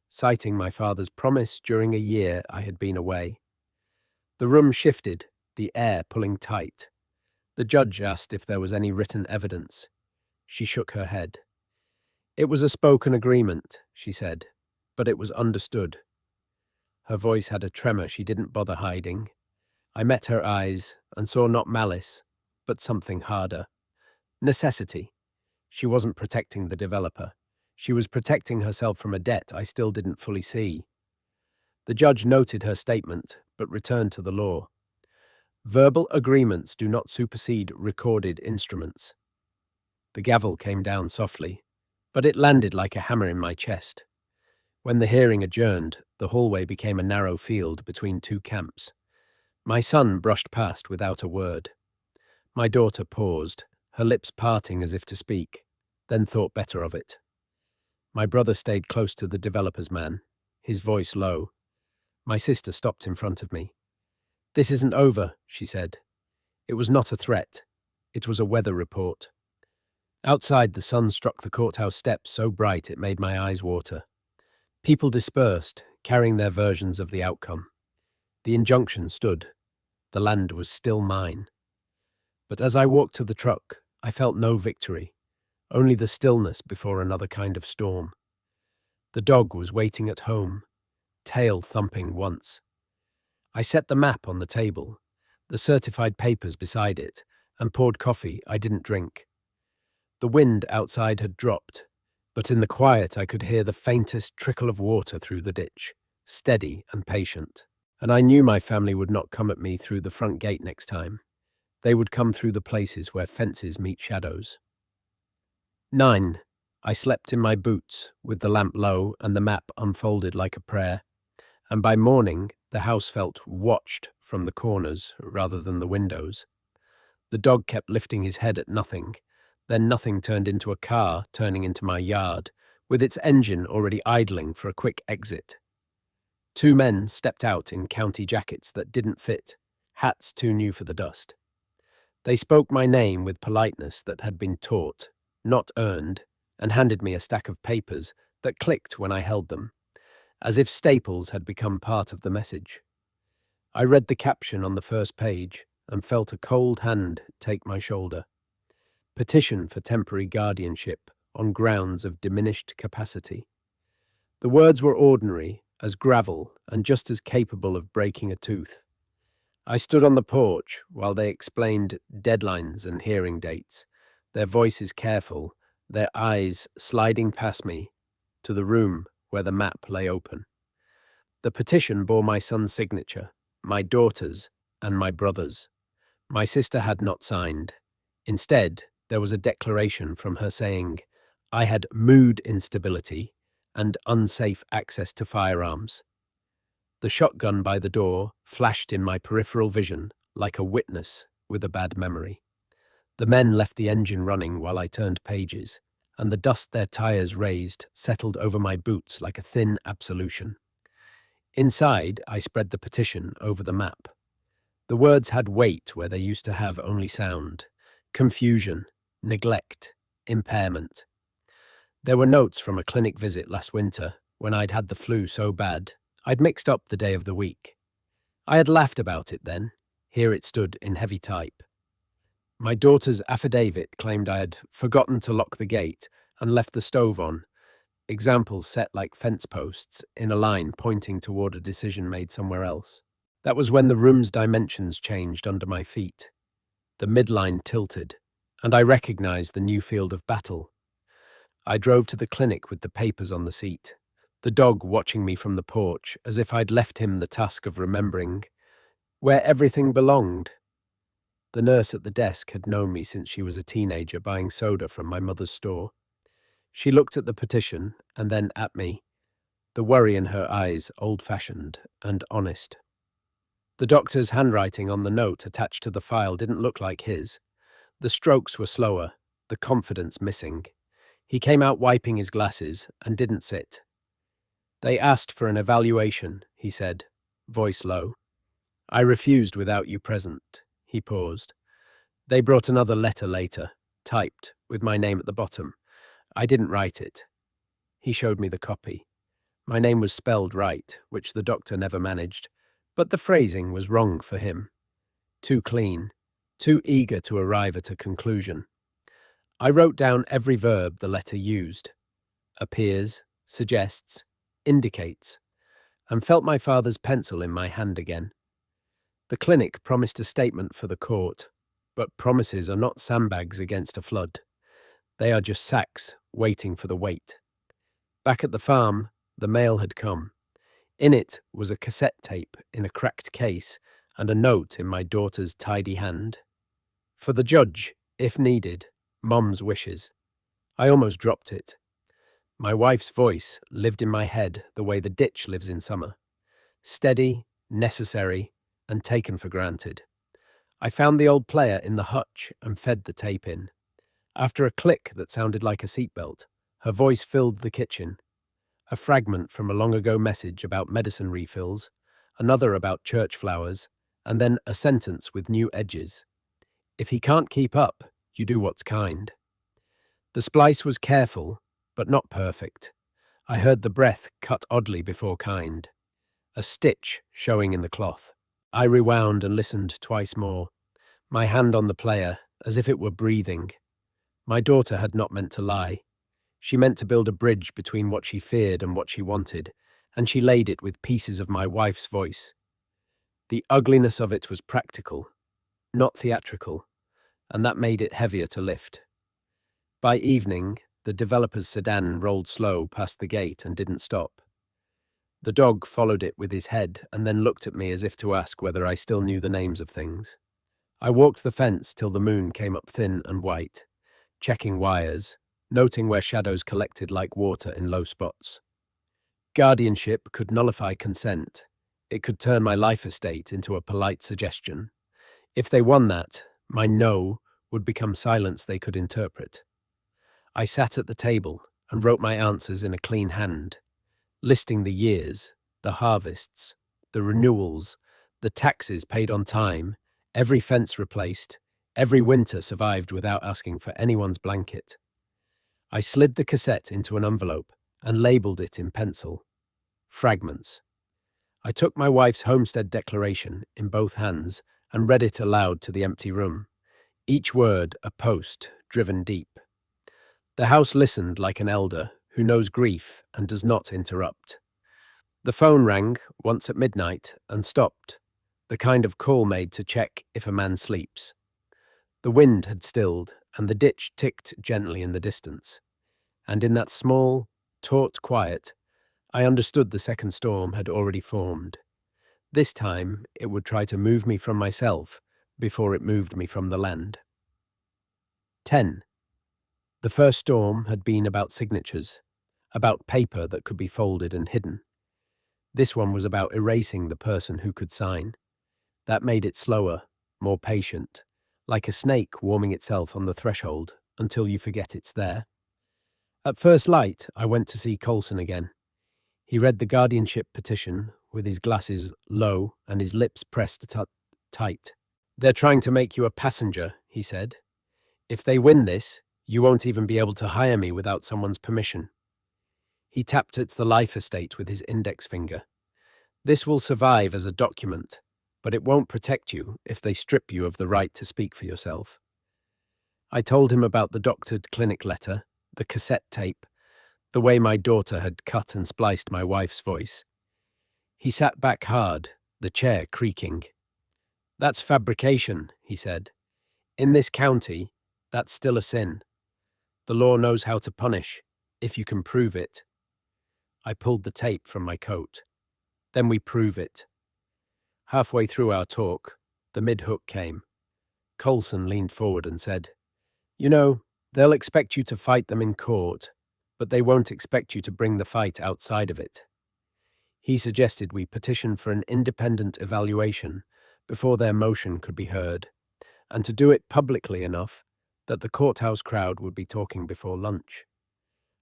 citing my father's promise during a year I had been away. The room shifted, the air pulling tight. The judge asked if there was any written evidence. She shook her head. It was a spoken agreement, she said, but it was understood. Her voice had a tremor she didn't bother hiding. I met her eyes and saw not malice, but something harder. Necessity. She wasn't protecting the developer. She was protecting herself from a debt I still didn't fully see. The judge noted her statement, but returned to the law. Verbal agreements do not supersede recorded instruments. The gavel came down softly, but it landed like a hammer in my chest. When the hearing adjourned, the hallway became a narrow field between two camps. My son brushed past without a word. My daughter paused, her lips parting as if to speak, then thought better of it. My brother stayed close to the developer's man, his voice low. My sister stopped in front of me. This isn't over, she said. It was not a threat. It was a weather report. Outside, the sun struck the courthouse steps so bright it made my eyes water. People dispersed, carrying their versions of the outcome. The injunction stood. The land was still mine. But as I walked to the truck, I felt no victory, only the stillness before another kind of storm. The dog was waiting at home, tail thumping once. I set the map on the table, the certified papers beside it, and poured coffee I didn't drink. The wind outside had dropped, but in the quiet I could hear the faintest trickle of water through the ditch, steady and patient. And I knew my family would not come at me through the front gate next time. They would come through the places where fences meet shadows. 9. I slept in my boots, with the lamp low and the map unfolded like a prayer. And by morning, the house felt watched from the corners rather than the windows. The dog kept lifting his head at nothing. Then nothing turned into a car turning into my yard, with its engine already idling for a quick exit. 2 men stepped out in county jackets that didn't fit, hats too new for the dust. They spoke my name with politeness that had been taught, not earned, and handed me a stack of papers that clicked when I held them, as if staples had become part of the message. I read the caption on the first page and felt a cold hand take my shoulder. Petition for temporary guardianship on grounds of diminished capacity. The words were ordinary as gravel and just as capable of breaking a tooth. I stood on the porch while they explained deadlines and hearing dates, their voices careful, their eyes sliding past me to the room where the map lay open. The petition bore my son's signature, my daughter's, and my brother's. My sister had not signed. Instead, there was a declaration from her saying, I had mood instability and unsafe access to firearms. The shotgun by the door flashed in my peripheral vision like a witness with a bad memory. The men left the engine running while I turned pages, and the dust their tires raised settled over my boots like a thin absolution. Inside, I spread the petition over the map. The words had weight where they used to have only sound. Confusion, neglect, impairment. There were notes from a clinic visit last winter when I'd had the flu so bad, I'd mixed up the day of the week. I had laughed about it then. Here it stood in heavy type. My daughter's affidavit claimed I had forgotten to lock the gate and left the stove on. Examples set like fence posts in a line pointing toward a decision made somewhere else. That was when the room's dimensions changed under my feet. The midline tilted, and I recognized the new field of battle. I drove to the clinic with the papers on the seat, the dog watching me from the porch as if I'd left him the task of remembering where everything belonged. The nurse at the desk had known me since she was a teenager buying soda from my mother's store. She looked at the petition and then at me, the worry in her eyes old-fashioned and honest. The doctor's handwriting on the note attached to the file didn't look like his. The strokes were slower, the confidence missing. He came out wiping his glasses and didn't sit. They asked for an evaluation, he said, voice low. I refused without you present. He paused. They brought another letter later, typed, with my name at the bottom. I didn't write it. He showed me the copy. My name was spelled right, which the doctor never managed, but the phrasing was wrong for him. Too clean, too eager to arrive at a conclusion. I wrote down every verb the letter used. Appears, suggests, indicates, and felt my father's pencil in my hand again. The clinic promised a statement for the court, but promises are not sandbags against a flood. They are just sacks waiting for the weight. Back at the farm, the mail had come. In it was a cassette tape in a cracked case and a note in my daughter's tidy hand. For the judge, if needed, Mom's wishes. I almost dropped it. My wife's voice lived in my head the way the ditch lives in summer. Steady, necessary, and taken for granted. I found the old player in the hutch and fed the tape in. After a click that sounded like a seatbelt, her voice filled the kitchen. A fragment from a long-ago message about medicine refills, another about church flowers, and then a sentence with new edges. If he can't keep up, you do what's kind. The splice was careful, but not perfect. I heard the breath cut oddly before kind. A stitch showing in the cloth. I rewound and listened twice more, my hand on the player, as if it were breathing. My daughter had not meant to lie. She meant to build a bridge between what she feared and what she wanted, and she laid it with pieces of my wife's voice. The ugliness of it was practical, not theatrical, and that made it heavier to lift. By evening, the developer's sedan rolled slow past the gate and didn't stop. The dog followed it with his head and then looked at me as if to ask whether I still knew the names of things. I walked the fence till the moon came up thin and white, checking wires, noting where shadows collected like water in low spots. Guardianship could nullify consent. It could turn my life estate into a polite suggestion. If they won that, my no would become silence they could interpret. I sat at the table and wrote my answers in a clean hand, listing the years, the harvests, the renewals, the taxes paid on time, every fence replaced, every winter survived without asking for anyone's blanket. I slid the cassette into an envelope and labeled it in pencil. Fragments. I took my wife's homestead declaration in both hands and read it aloud to the empty room, each word a post driven deep. The house listened like an elder who knows grief and does not interrupt. The phone rang once at midnight and stopped, the kind of call made to check if a man sleeps. The wind had stilled and the ditch ticked gently in the distance. And in that small, taut quiet, I understood the second storm had already formed. This time, it would try to move me from myself before it moved me from the land. 10. The first storm had been about signatures, about paper that could be folded and hidden. This one was about erasing the person who could sign. That made it slower, more patient, like a snake warming itself on the threshold until you forget it's there. At first light, I went to see Colson again. He read the guardianship petition with his glasses low and his lips pressed tight. "They're trying to make you a passenger," he said. "If they win this, you won't even be able to hire me without someone's permission." He tapped at the life estate with his index finger. "This will survive as a document, but it won't protect you if they strip you of the right to speak for yourself." I told him about the doctored clinic letter, the cassette tape, the way my daughter had cut and spliced my wife's voice. He sat back hard, the chair creaking. "That's fabrication," he said. "In this county, that's still a sin. The law knows how to punish, if you can prove it." I pulled the tape from my coat. "Then we prove it." Halfway through our talk, the mid-hook came. Colson leaned forward and said, "You know, they'll expect you to fight them in court, but they won't expect you to bring the fight outside of it." He suggested we petition for an independent evaluation before their motion could be heard, and to do it publicly enough that the courthouse crowd would be talking before lunch.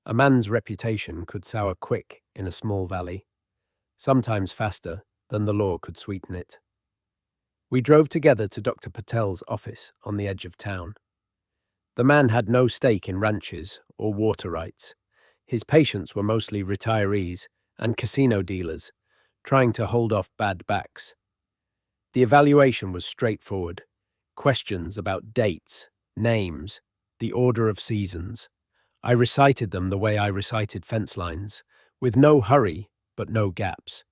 A man's reputation could sour quick in a small valley, sometimes faster than the law could sweeten it. We drove together to Dr. Patel's office on the edge of town. The man had no stake in ranches or water rights. His patients were mostly retirees and casino dealers, trying to hold off bad backs. The evaluation was straightforward. Questions about dates, names, the order of seasons. I recited them the way I recited fence lines, with no hurry but no gaps.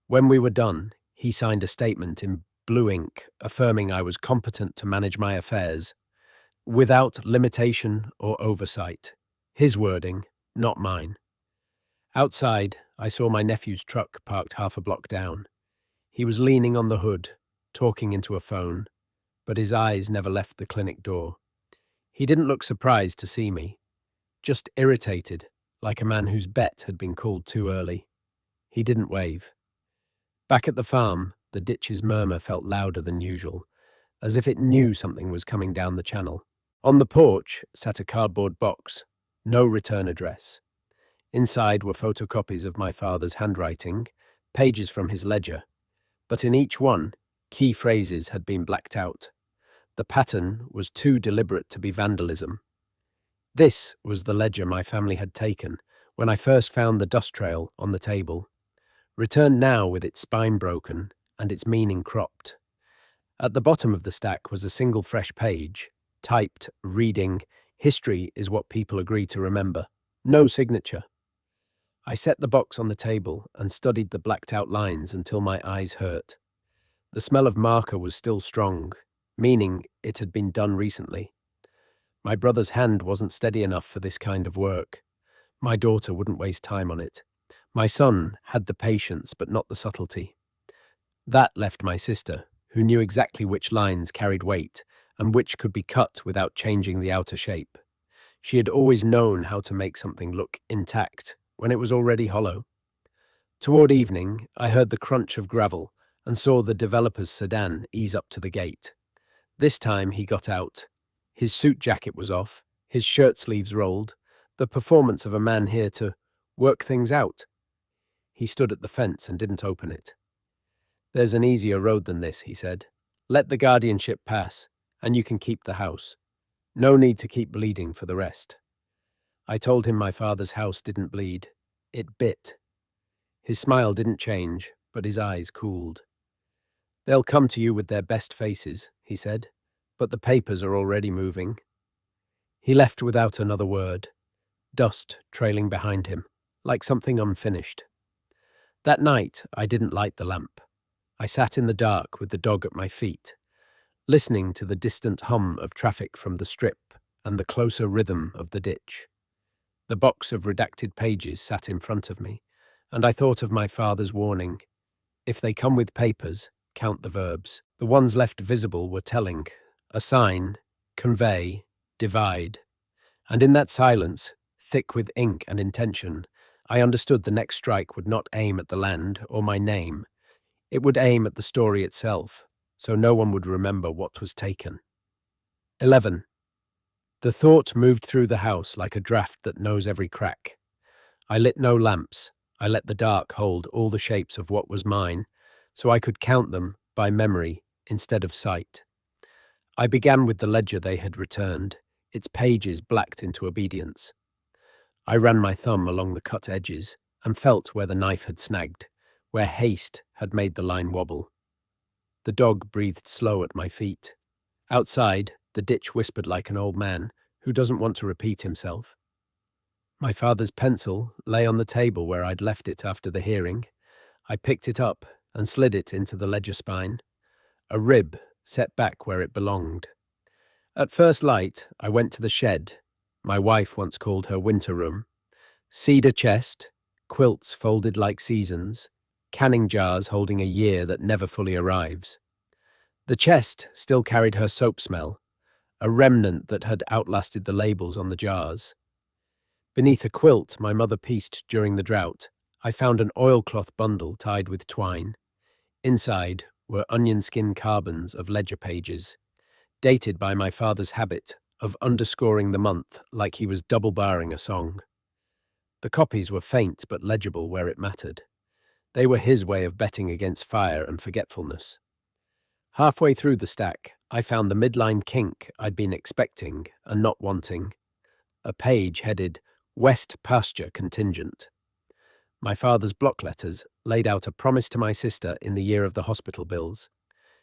When we were done, he signed a statement in blue ink affirming I was competent to manage my affairs, without limitation or oversight. His wording, not mine. Outside, I saw my nephew's truck parked half a block down. He was leaning on the hood, talking into a phone, but his eyes never left the clinic door. He didn't look surprised to see me, just irritated, like a man whose bet had been called too early. He didn't wave. Back at the farm, the ditch's murmur felt louder than usual, as if it knew something was coming down the channel. On the porch sat a cardboard box, no return address. Inside were photocopies of my father's handwriting, pages from his ledger, but in each one, key phrases had been blacked out. The pattern was too deliberate to be vandalism. This was the ledger my family had taken when I first found the dust trail on the table, returned now with its spine broken and its meaning cropped. At the bottom of the stack was a single fresh page, typed, reading, "History is what people agree to remember." No signature. I set the box on the table and studied the blacked-out lines until my eyes hurt. The smell of marker was still strong, meaning it had been done recently. My brother's hand wasn't steady enough for this kind of work. My daughter wouldn't waste time on it. My son had the patience but not the subtlety. That left my sister, who knew exactly which lines carried weight and which could be cut without changing the outer shape. She had always known how to make something look intact when it was already hollow. Toward evening, I heard the crunch of gravel and saw the developer's sedan ease up to the gate. This time he got out. His suit jacket was off, his shirt sleeves rolled, the performance of a man here to work things out. He stood at the fence and didn't open it. "There's an easier road than this," he said. "Let the guardianship pass, and you can keep the house. No need to keep bleeding for the rest." I told him my father's house didn't bleed. It bit. His smile didn't change, but his eyes cooled. "They'll come to you with their best faces," he said, "but the papers are already moving." He left without another word, dust trailing behind him, like something unfinished. That night, I didn't light the lamp. I sat in the dark with the dog at my feet, listening to the distant hum of traffic from the strip and the closer rhythm of the ditch. The box of redacted pages sat in front of me, and I thought of my father's warning. If they come with papers, count the verbs. The ones left visible were telling. Assign, convey, divide. And in that silence, thick with ink and intention, I understood the next strike would not aim at the land or my name. It would aim at the story itself, so no one would remember what was taken. 11. The thought moved through the house like a draught that knows every crack. I lit no lamps. I let the dark hold all the shapes of what was mine, so I could count them by memory instead of sight. I began with the ledger they had returned, its pages blacked into obedience. I ran my thumb along the cut edges and felt where the knife had snagged, where haste had made the line wobble. The dog breathed slow at my feet. Outside, the ditch whispered like an old man who doesn't want to repeat himself. My father's pencil lay on the table where I'd left it after the hearing. I picked it up and slid it into the ledger spine, a rib set back where it belonged. At first light, I went to the shed, my wife once called her winter room. Cedar chest, quilts folded like seasons, canning jars holding a year that never fully arrives. The chest still carried her soap smell, a remnant that had outlasted the labels on the jars. Beneath a quilt my mother pieced during the drought, I found an oilcloth bundle tied with twine. Inside were onion skin carbons of ledger pages, dated by my father's habit of underscoring the month like he was double-barring a song. The copies were faint but legible where it mattered. They were his way of betting against fire and forgetfulness. Halfway through the stack, I found the midline kink I'd been expecting and not wanting. A page headed West Pasture Contingent. My father's block letters laid out a promise to my sister in the year of the hospital bills.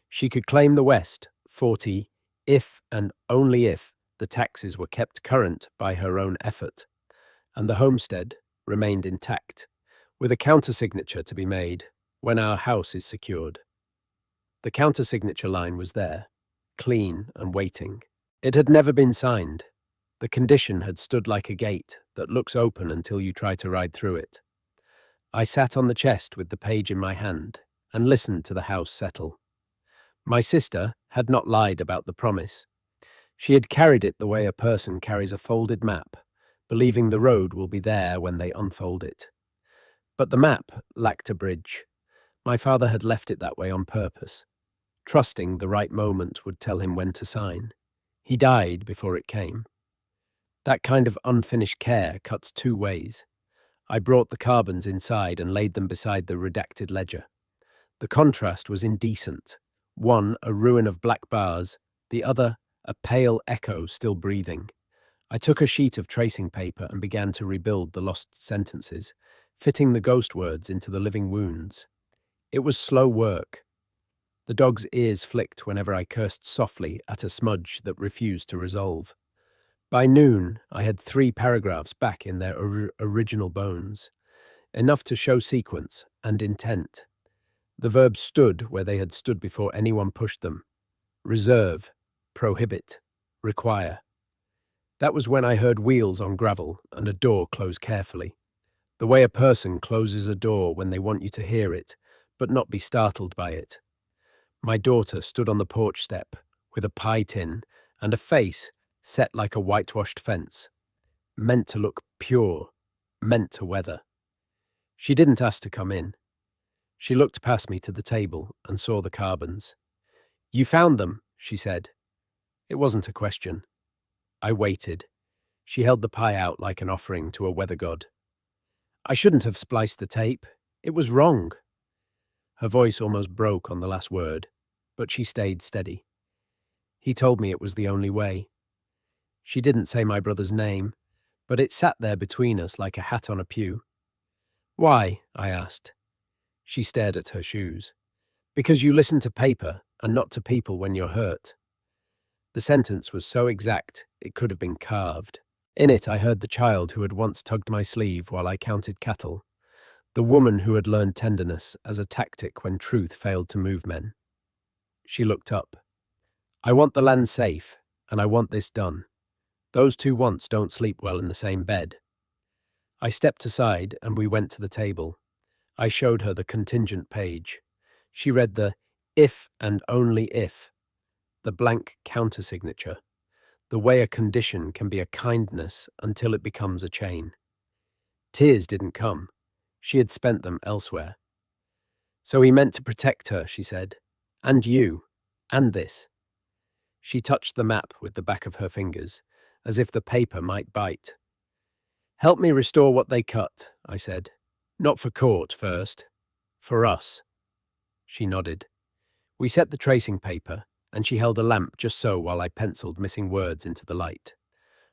She could claim the West, 40, if and only if the taxes were kept current by her own effort, and the homestead remained intact, with a countersignature to be made when our house is secured. The countersignature line was there, clean and waiting. It had never been signed. The condition had stood like a gate that looks open until you try to ride through it. I sat on the chest with the page in my hand and listened to the house settle. My sister had not lied about the promise. She had carried it the way a person carries a folded map, believing the road will be there when they unfold it. But the map lacked a bridge. My father had left it that way on purpose, trusting the right moment would tell him when to sign. He died before it came. That kind of unfinished care cuts two ways. I brought the carbons inside and laid them beside the redacted ledger. The contrast was indecent. One a ruin of black bars, the other a pale echo still breathing. I took a sheet of tracing paper and began to rebuild the lost sentences, fitting the ghost words into the living wounds. It was slow work. The dog's ears flicked whenever I cursed softly at a smudge that refused to resolve. By noon, I had 3 paragraphs back in their original bones, enough to show sequence and intent. The verbs stood where they had stood before anyone pushed them. Reserve, prohibit, require. That was when I heard wheels on gravel and a door close carefully. The way a person closes a door when they want you to hear it, but not be startled by it. My daughter stood on the porch step with a pie tin and a face set like a whitewashed fence, meant to look pure, meant to weather. She didn't ask to come in. She looked past me to the table and saw the carbons. "You found them," she said. It wasn't a question. I waited. She held the pie out like an offering to a weather god. "I shouldn't have spliced the tape. It was wrong." Her voice almost broke on the last word, but she stayed steady. "He told me it was the only way." She didn't say my brother's name, but it sat there between us like a hat on a pew. "Why?" I asked. She stared at her shoes. "Because you listen to paper and not to people when you're hurt." The sentence was so exact it could have been carved. In it I heard the child who had once tugged my sleeve while I counted cattle, the woman who had learned tenderness as a tactic when truth failed to move men. She looked up. "I want the land safe, and I want this done. Those two once don't sleep well in the same bed. I stepped aside and we went to the table. I showed her the contingent page. She read the if and only if, the blank countersignature, the way a condition can be a kindness until it becomes a chain. Tears didn't come. She had spent them elsewhere. So he meant to protect her, she said. And you. And this. She touched the map with the back of her fingers, as if the paper might bite. Help me restore what they cut, I said. Not for court first. For us. She nodded. We set the tracing paper, and she held a lamp just so while I penciled missing words into the light.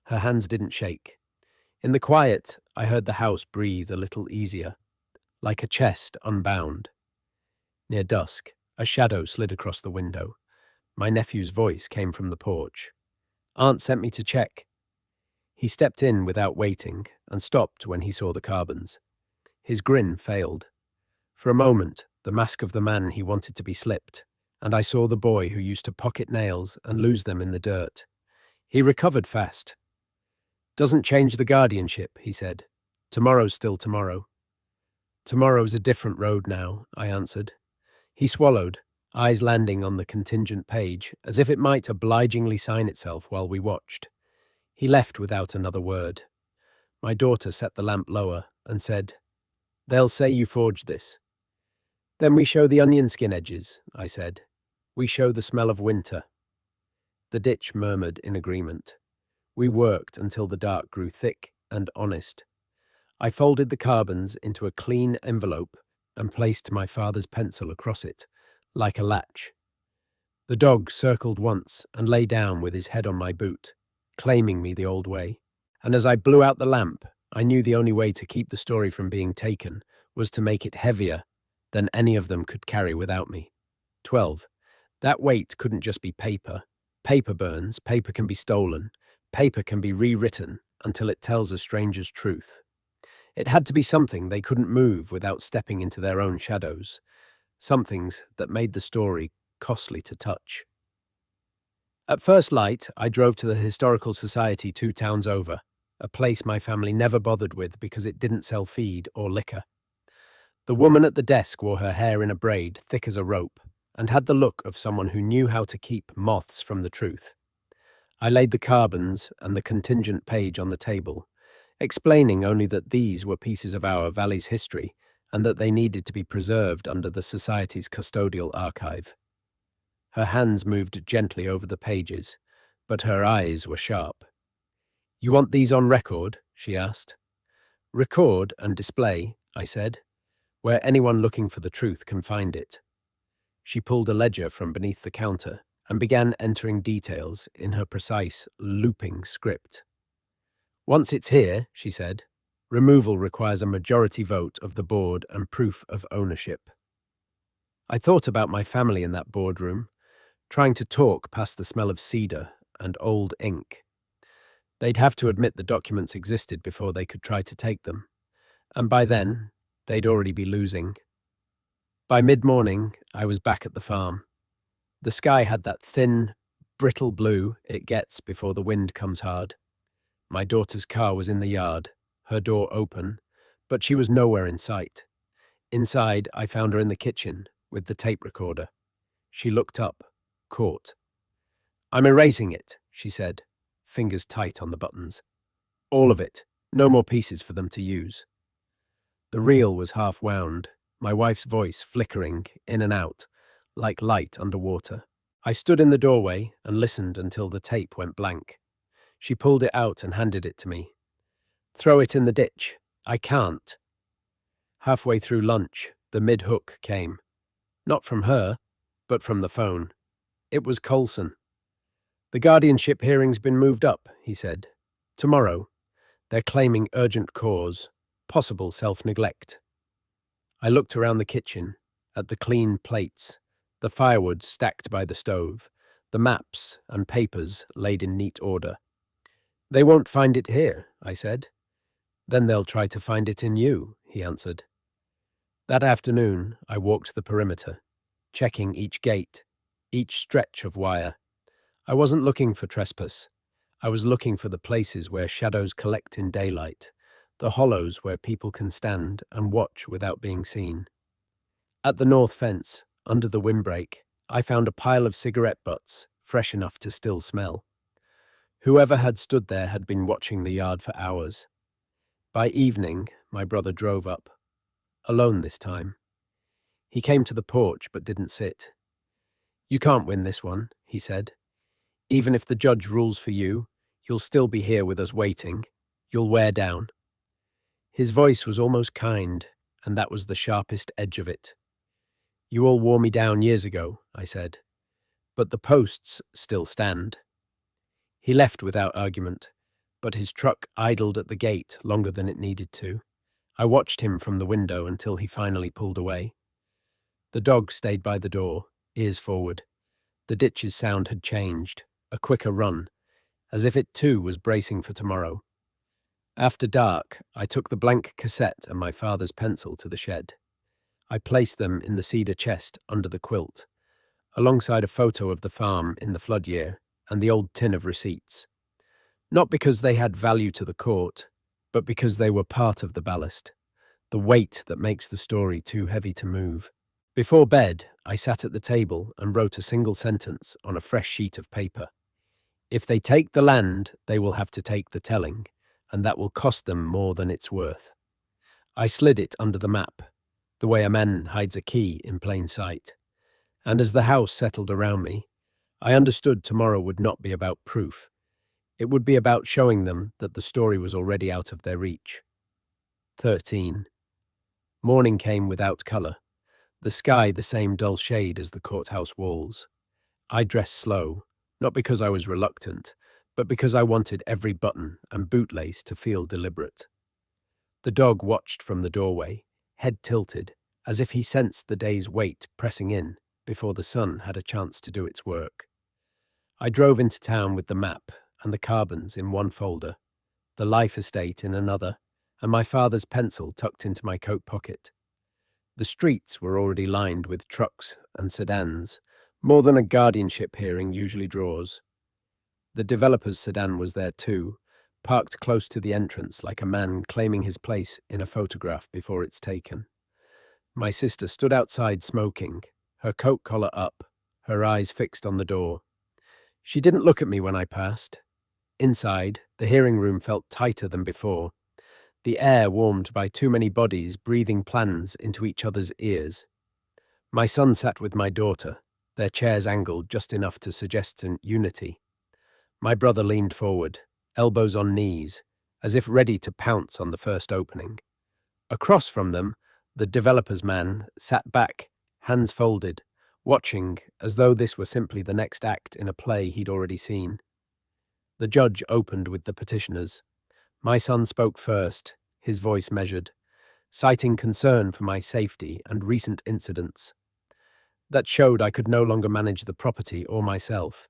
Her hands didn't shake. In the quiet, I heard the house breathe a little easier, like a chest unbound. Near dusk, a shadow slid across the window. My nephew's voice came from the porch. Aunt sent me to check. He stepped in without waiting and stopped when he saw the carbons. His grin failed. For a moment, the mask of the man he wanted to be slipped, and I saw the boy who used to pocket nails and lose them in the dirt. He recovered fast. Doesn't change the guardianship, he said. Tomorrow's still tomorrow. Tomorrow's a different road now, I answered. He swallowed, eyes landing on the contingent page, as if it might obligingly sign itself while we watched. He left without another word. My daughter set the lamp lower and said, They'll say you forged this. Then we show the onion skin edges, I said. We show the smell of winter. The ditch murmured in agreement. We worked until the dark grew thick and honest. I folded the carbons into a clean envelope and placed my father's pencil across it, like a latch. The dog circled once and lay down with his head on my boot, claiming me the old way. And as I blew out the lamp, I knew the only way to keep the story from being taken was to make it heavier than any of them could carry without me. 12. That weight couldn't just be paper. Paper burns, paper can be stolen, paper can be rewritten until it tells a stranger's truth. It had to be something they couldn't move without stepping into their own shadows, somethings that made the story costly to touch. At first light, I drove to the Historical Society 2 towns over, a place my family never bothered with because it didn't sell feed or liquor. The woman at the desk wore her hair in a braid thick as a rope and had the look of someone who knew how to keep moths from the truth. I laid the carbons and the contingent page on the table, explaining only that these were pieces of our valley's history and that they needed to be preserved under the Society's custodial archive. Her hands moved gently over the pages, but her eyes were sharp. You want these on record? She asked. Record and display, I said, where anyone looking for the truth can find it. She pulled a ledger from beneath the counter and began entering details in her precise, looping script. Once it's here, she said, removal requires a majority vote of the board and proof of ownership. I thought about my family in that boardroom, trying to talk past the smell of cedar and old ink. They'd have to admit the documents existed before they could try to take them, and by then, they'd already be losing. By mid-morning, I was back at the farm. The sky had that thin, brittle blue it gets before the wind comes hard. My daughter's car was in the yard, her door open, but she was nowhere in sight. Inside, I found her in the kitchen with the tape recorder. She looked up, caught. I'm erasing it, she said, fingers tight on the buttons. All of it, no more pieces for them to use. The reel was half wound, my wife's voice flickering in and out, like light underwater. I stood in the doorway and listened until the tape went blank. She pulled it out and handed it to me. Throw it in the ditch. I can't. Halfway through lunch, the mid-hook came. Not from her, but from the phone. It was Coulson. The guardianship hearing's been moved up, he said. Tomorrow. They're claiming urgent cause, possible self-neglect. I looked around the kitchen, at the clean plates, the firewood stacked by the stove, the maps and papers laid in neat order. They won't find it here, I said. Then they'll try to find it in you, he answered. That afternoon, I walked the perimeter, checking each gate, each stretch of wire. I wasn't looking for trespass. I was looking for the places where shadows collect in daylight, the hollows where people can stand and watch without being seen. At the north fence, under the windbreak, I found a pile of cigarette butts, fresh enough to still smell. Whoever had stood there had been watching the yard for hours. By evening, my brother drove up, alone this time. He came to the porch but didn't sit. "You can't win this one," he said. "Even if the judge rules for you, you'll still be here with us waiting. You'll wear down." His voice was almost kind, and that was the sharpest edge of it. "You all wore me down years ago," I said, "but the posts still stand." He left without argument, but his truck idled at the gate longer than it needed to. I watched him from the window until he finally pulled away. The dog stayed by the door, ears forward. The ditch's sound had changed, a quicker run, as if it too was bracing for tomorrow. After dark, I took the blank cassette and my father's pencil to the shed. I placed them in the cedar chest under the quilt, alongside a photo of the farm in the flood year and the old tin of receipts. Not because they had value to the court, but because they were part of the ballast, the weight that makes the story too heavy to move. Before bed, I sat at the table and wrote a single sentence on a fresh sheet of paper. If they take the land, they will have to take the telling, and that will cost them more than it's worth. I slid it under the map, the way a man hides a key in plain sight. And as the house settled around me, I understood tomorrow would not be about proof. It would be about showing them that the story was already out of their reach. 13. Morning came without colour, the sky the same dull shade as the courthouse walls. I dressed slow, not because I was reluctant, but because I wanted every button and bootlace to feel deliberate. The dog watched from the doorway, head tilted, as if he sensed the day's weight pressing in before the sun had a chance to do its work. I drove into town with the map and the carbons in one folder, the life estate in another, and my father's pencil tucked into my coat pocket. The streets were already lined with trucks and sedans, more than a guardianship hearing usually draws. The developer's sedan was there too, parked close to the entrance like a man claiming his place in a photograph before it's taken. My sister stood outside smoking, her coat collar up, her eyes fixed on the door. She didn't look at me when I passed. Inside, the hearing room felt tighter than before, the air warmed by too many bodies breathing plans into each other's ears. My son sat with my daughter, their chairs angled just enough to suggest an unity. My brother leaned forward, elbows on knees, as if ready to pounce on the first opening. Across from them, the developer's man sat back, hands folded, watching as though this were simply the next act in a play he'd already seen. The judge opened with the petitioners. My son spoke first, his voice measured, citing concern for my safety and recent incidents. That showed I could no longer manage the property or myself.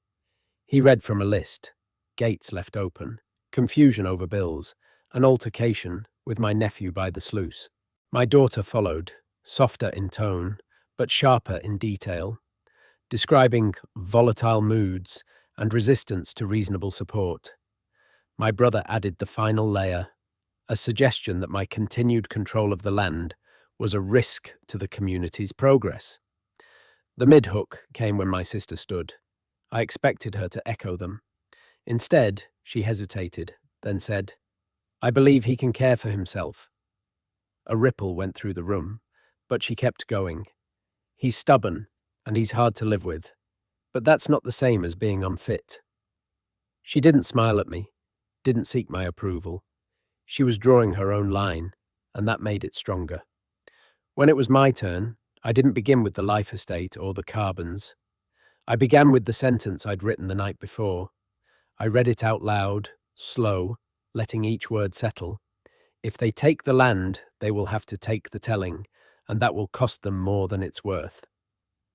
He read from a list: gates left open, confusion over bills, an altercation with my nephew by the sluice. My daughter followed, softer in tone, but sharper in detail, describing volatile moods and resistance to reasonable support. My brother added the final layer, a suggestion that my continued control of the land was a risk to the community's progress. The mid-hook came when my sister stood. I expected her to echo them. Instead, she hesitated, then said, "I believe he can care for himself." A ripple went through the room, but she kept going. "He's stubborn, and he's hard to live with, but that's not the same as being unfit." She didn't smile at me, didn't seek my approval. She was drawing her own line, and that made it stronger. When it was my turn, I didn't begin with the life estate or the carbons. I began with the sentence I'd written the night before. I read it out loud, slow, letting each word settle. If they take the land, they will have to take the telling, and that will cost them more than it's worth.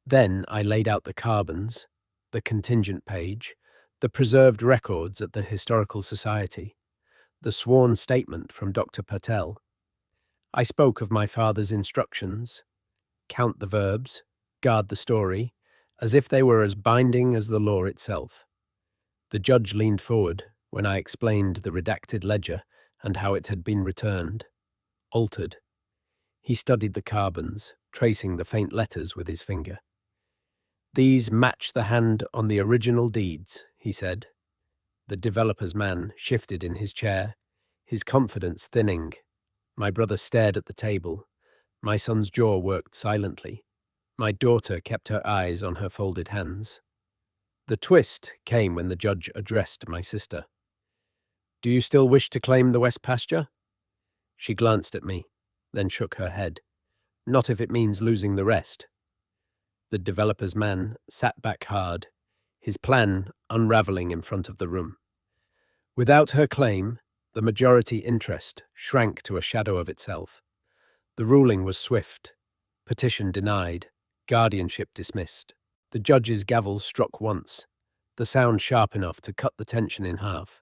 Then I laid out the carbons, the contingent page, the preserved records at the Historical Society, the sworn statement from Dr. Patel. I spoke of my father's instructions: count the verbs, guard the story, as if they were as binding as the law itself. The judge leaned forward, when I explained the redacted ledger and how it had been returned. Altered. He studied the carbons, tracing the faint letters with his finger. "These match the hand on the original deeds," he said. The developer's man shifted in his chair, his confidence thinning. My brother stared at the table. My son's jaw worked silently. My daughter kept her eyes on her folded hands. The twist came when the judge addressed my sister. "Do you still wish to claim the West Pasture?" She glanced at me, then shook her head. "Not if it means losing the rest." The developer's man sat back hard, his plan unraveling in front of the room. Without her claim, the majority interest shrank to a shadow of itself. The ruling was swift. Petition denied. Guardianship dismissed. The judge's gavel struck once, the sound sharp enough to cut the tension in half.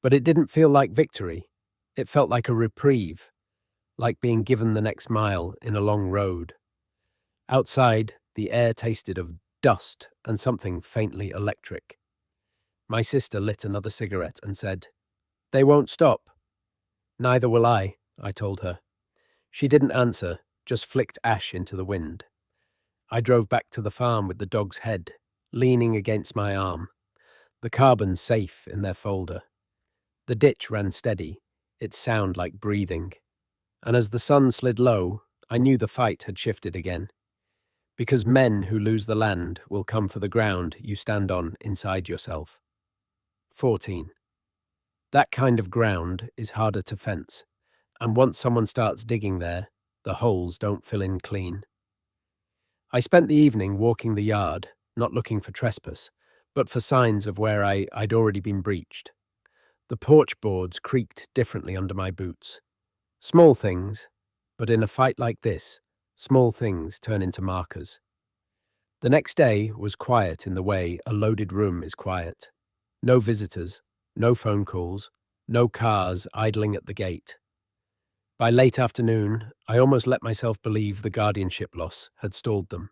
But it didn't feel like victory. It felt like a reprieve, like being given the next mile in a long road. Outside, the air tasted of dust and something faintly electric. My sister lit another cigarette and said, "They won't stop." "Neither will I," told her. She didn't answer, just flicked ash into the wind. I drove back to the farm with the dog's head, leaning against my arm, the carbons safe in their folder. The ditch ran steady, its sound like breathing. And as the sun slid low, I knew the fight had shifted again. Because men who lose the land will come for the ground you stand on inside yourself. 14. That kind of ground is harder to fence, and once someone starts digging there, the holes don't fill in clean. I spent the evening walking the yard, not looking for trespass, but for signs of where I'd already been breached. The porch boards creaked differently under my boots. Small things, but in a fight like this, small things turn into markers. The next day was quiet in the way a loaded room is quiet. No visitors, no phone calls, no cars idling at the gate. By late afternoon, I almost let myself believe the guardianship loss had stalled them.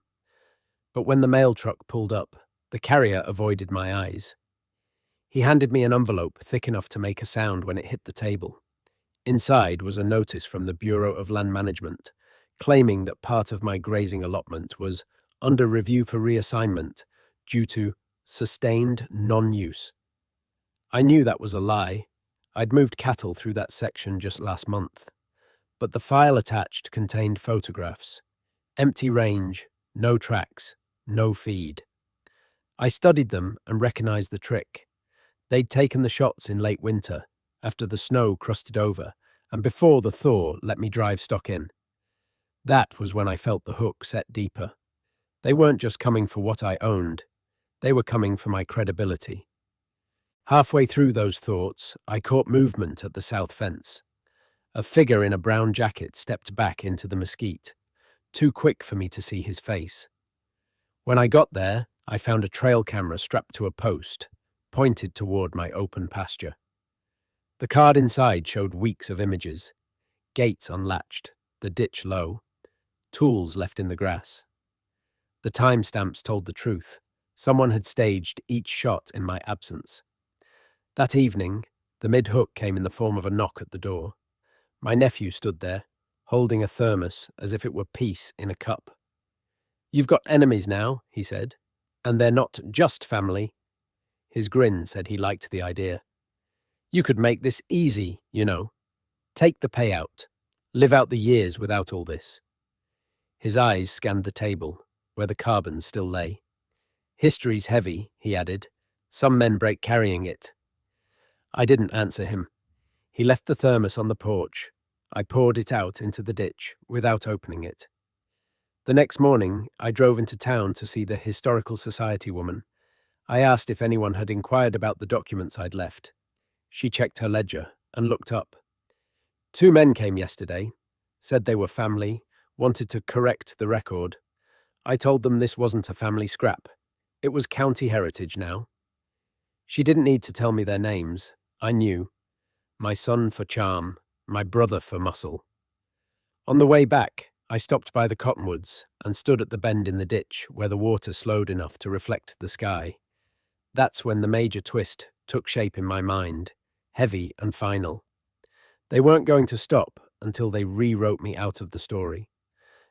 But when the mail truck pulled up, the carrier avoided my eyes. He handed me an envelope thick enough to make a sound when it hit the table. Inside was a notice from the Bureau of Land Management, claiming that part of my grazing allotment was under review for reassignment due to sustained non-use. I knew that was a lie. I'd moved cattle through that section just last month. But the file attached contained photographs. Empty range, no tracks, no feed. I studied them and recognized the trick. They'd taken the shots in late winter, after the snow crusted over, and before the thaw let me drive stock in. That was when I felt the hook set deeper. They weren't just coming for what I owned. They were coming for my credibility. Halfway through those thoughts, I caught movement at the south fence. A figure in a brown jacket stepped back into the mesquite, too quick for me to see his face. When I got there, I found a trail camera strapped to a post, pointed toward my open pasture. The card inside showed weeks of images. Gates unlatched, the ditch low, tools left in the grass. The timestamps told the truth. Someone had staged each shot in my absence. That evening, the mid-hook came in the form of a knock at the door. My nephew stood there, holding a thermos as if it were peace in a cup. "You've got enemies now," he said, "and they're not just family." His grin said he liked the idea. "You could make this easy, you know. Take the payout. Live out the years without all this." His eyes scanned the table, where the carbons still lay. "History's heavy," he added. "Some men break carrying it." I didn't answer him. He left the thermos on the porch. I poured it out into the ditch without opening it. The next morning, I drove into town to see the Historical Society woman. I asked if anyone had inquired about the documents I'd left. She checked her ledger and looked up. "2 men came yesterday, said they were family, wanted to correct the record. I told them this wasn't a family scrap. It was county heritage now." She didn't need to tell me their names. I knew. My son for charm, my brother for muscle. On the way back, I stopped by the cottonwoods and stood at the bend in the ditch where the water slowed enough to reflect the sky. That's when the major twist took shape in my mind, heavy and final. They weren't going to stop until they rewrote me out of the story.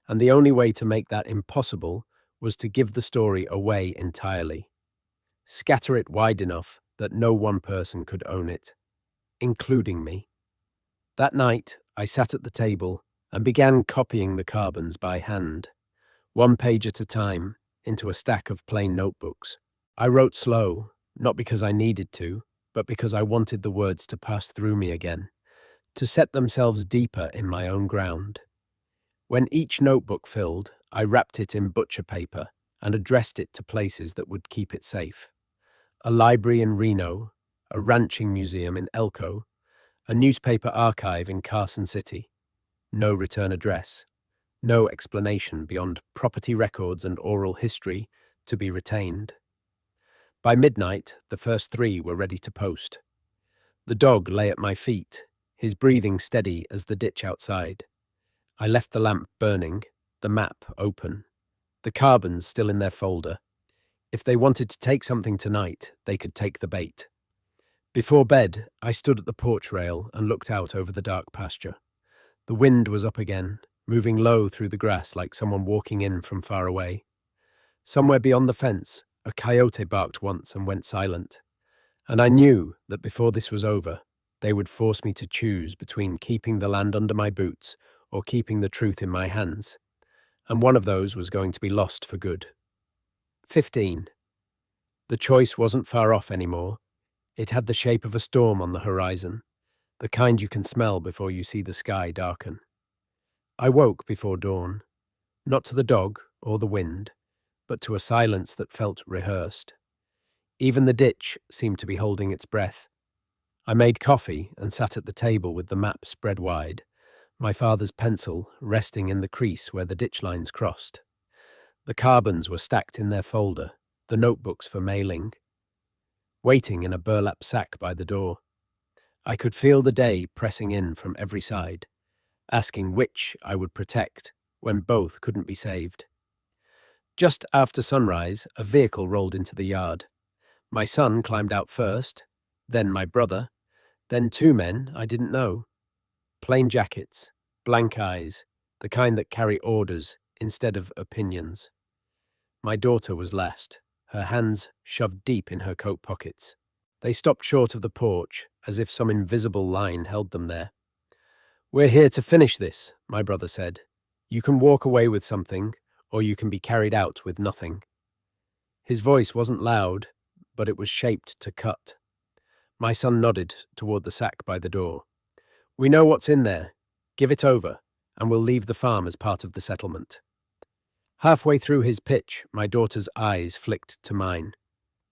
And the only way to make that impossible was to give the story away entirely. Scatter it wide enough that no one person could own it, including me. That night, I sat at the table and began copying the carbons by hand, one page at a time, into a stack of plain notebooks. I wrote slow, not because I needed to, but because I wanted the words to pass through me again, to set themselves deeper in my own ground. When each notebook filled, I wrapped it in butcher paper and addressed it to places that would keep it safe. A library in Reno, a ranching museum in Elko, a newspaper archive in Carson City. No return address, no explanation beyond property records and oral history to be retained. By midnight, the first 3 were ready to post. The dog lay at my feet, his breathing steady as the ditch outside. I left the lamp burning, the map open, the carbons still in their folder. If they wanted to take something tonight, they could take the bait. Before bed, I stood at the porch rail and looked out over the dark pasture. The wind was up again, moving low through the grass like someone walking in from far away. Somewhere beyond the fence, a coyote barked once and went silent. And I knew that before this was over, they would force me to choose between keeping the land under my boots or keeping the truth in my hands. And one of those was going to be lost for good. 15. The choice wasn't far off anymore. It had the shape of a storm on the horizon, the kind you can smell before you see the sky darken. I woke before dawn, not to the dog or the wind, but to a silence that felt rehearsed. Even the ditch seemed to be holding its breath. I made coffee and sat at the table with the map spread wide, my father's pencil resting in the crease where the ditch lines crossed. The carbons were stacked in their folder, the notebooks for mailing, waiting in a burlap sack by the door. I could feel the day pressing in from every side, asking which I would protect when both couldn't be saved. Just after sunrise, a vehicle rolled into the yard. My son climbed out first, then my brother, then 2 men I didn't know. Plain jackets, blank eyes, the kind that carry orders instead of opinions. My daughter was last, her hands shoved deep in her coat pockets. They stopped short of the porch, as if some invisible line held them there. "We're here to finish this," my brother said. "You can walk away with something, or you can be carried out with nothing." His voice wasn't loud, but it was shaped to cut. My son nodded toward the sack by the door. "We know what's in there. Give it over, and we'll leave the farm as part of the settlement." Halfway through his pitch, my daughter's eyes flicked to mine.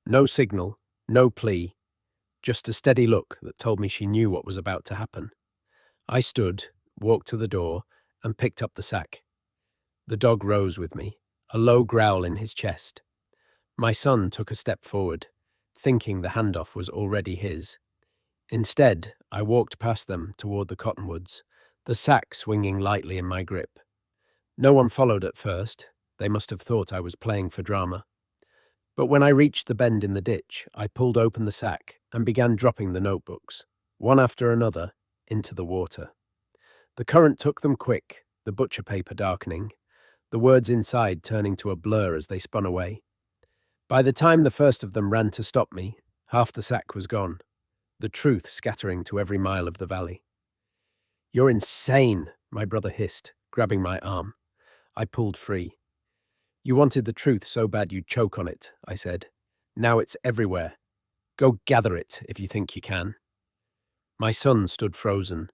No signal, no plea, just a steady look that told me she knew what was about to happen. I stood, walked to the door, and picked up the sack. The dog rose with me, a low growl in his chest. My son took a step forward, thinking the handoff was already his. Instead, I walked past them toward the cottonwoods, the sack swinging lightly in my grip. No one followed at first. They must have thought I was playing for drama. But when I reached the bend in the ditch, I pulled open the sack and began dropping the notebooks, one after another, into the water. The current took them quick, the butcher paper darkening, the words inside turning to a blur as they spun away. By the time the first of them ran to stop me, half the sack was gone, the truth scattering to every mile of the valley. "You're insane," my brother hissed, grabbing my arm. I pulled free. "You wanted the truth so bad you'd choke on it," I said. "Now it's everywhere. Go gather it if you think you can." My son stood frozen,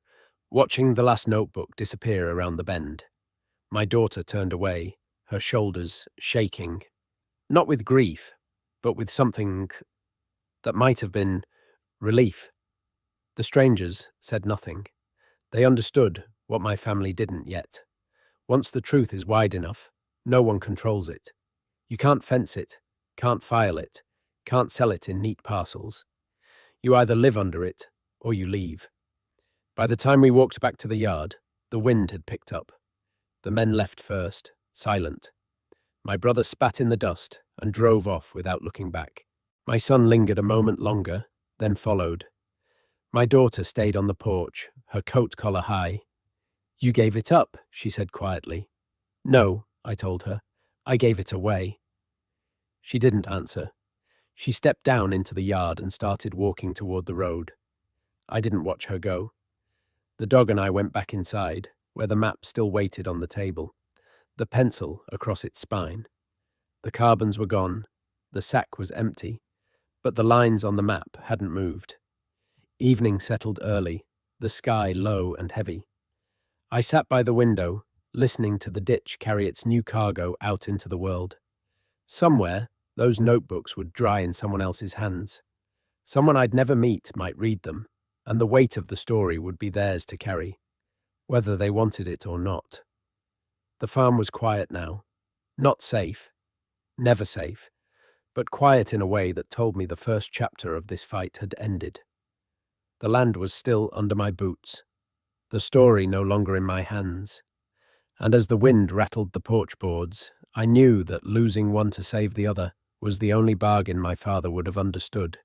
watching the last notebook disappear around the bend. My daughter turned away, her shoulders shaking, not with grief, but with something that might have been relief. The strangers said nothing. They understood what my family didn't yet. Once the truth is wide enough, no one controls it. You can't fence it, can't file it, can't sell it in neat parcels. You either live under it, or you leave. By the time we walked back to the yard, the wind had picked up. The men left first, silent. My brother spat in the dust and drove off without looking back. My son lingered a moment longer, then followed. My daughter stayed on the porch, her coat collar high. "You gave it up," she said quietly. "No," I told her. "I gave it away." She didn't answer. She stepped down into the yard and started walking toward the road. I didn't watch her go. The dog and I went back inside, where the map still waited on the table, the pencil across its spine. The carbons were gone, the sack was empty, but the lines on the map hadn't moved. Evening settled early, the sky low and heavy. I sat by the window, listening to the ditch carry its new cargo out into the world. Somewhere, those notebooks would dry in someone else's hands. Someone I'd never meet might read them, and the weight of the story would be theirs to carry, whether they wanted it or not. The farm was quiet now. Not safe, never safe, but quiet in a way that told me the first chapter of this fight had ended. The land was still under my boots, the story no longer in my hands, and as the wind rattled the porch boards, I knew that losing one to save the other was the only bargain my father would have understood.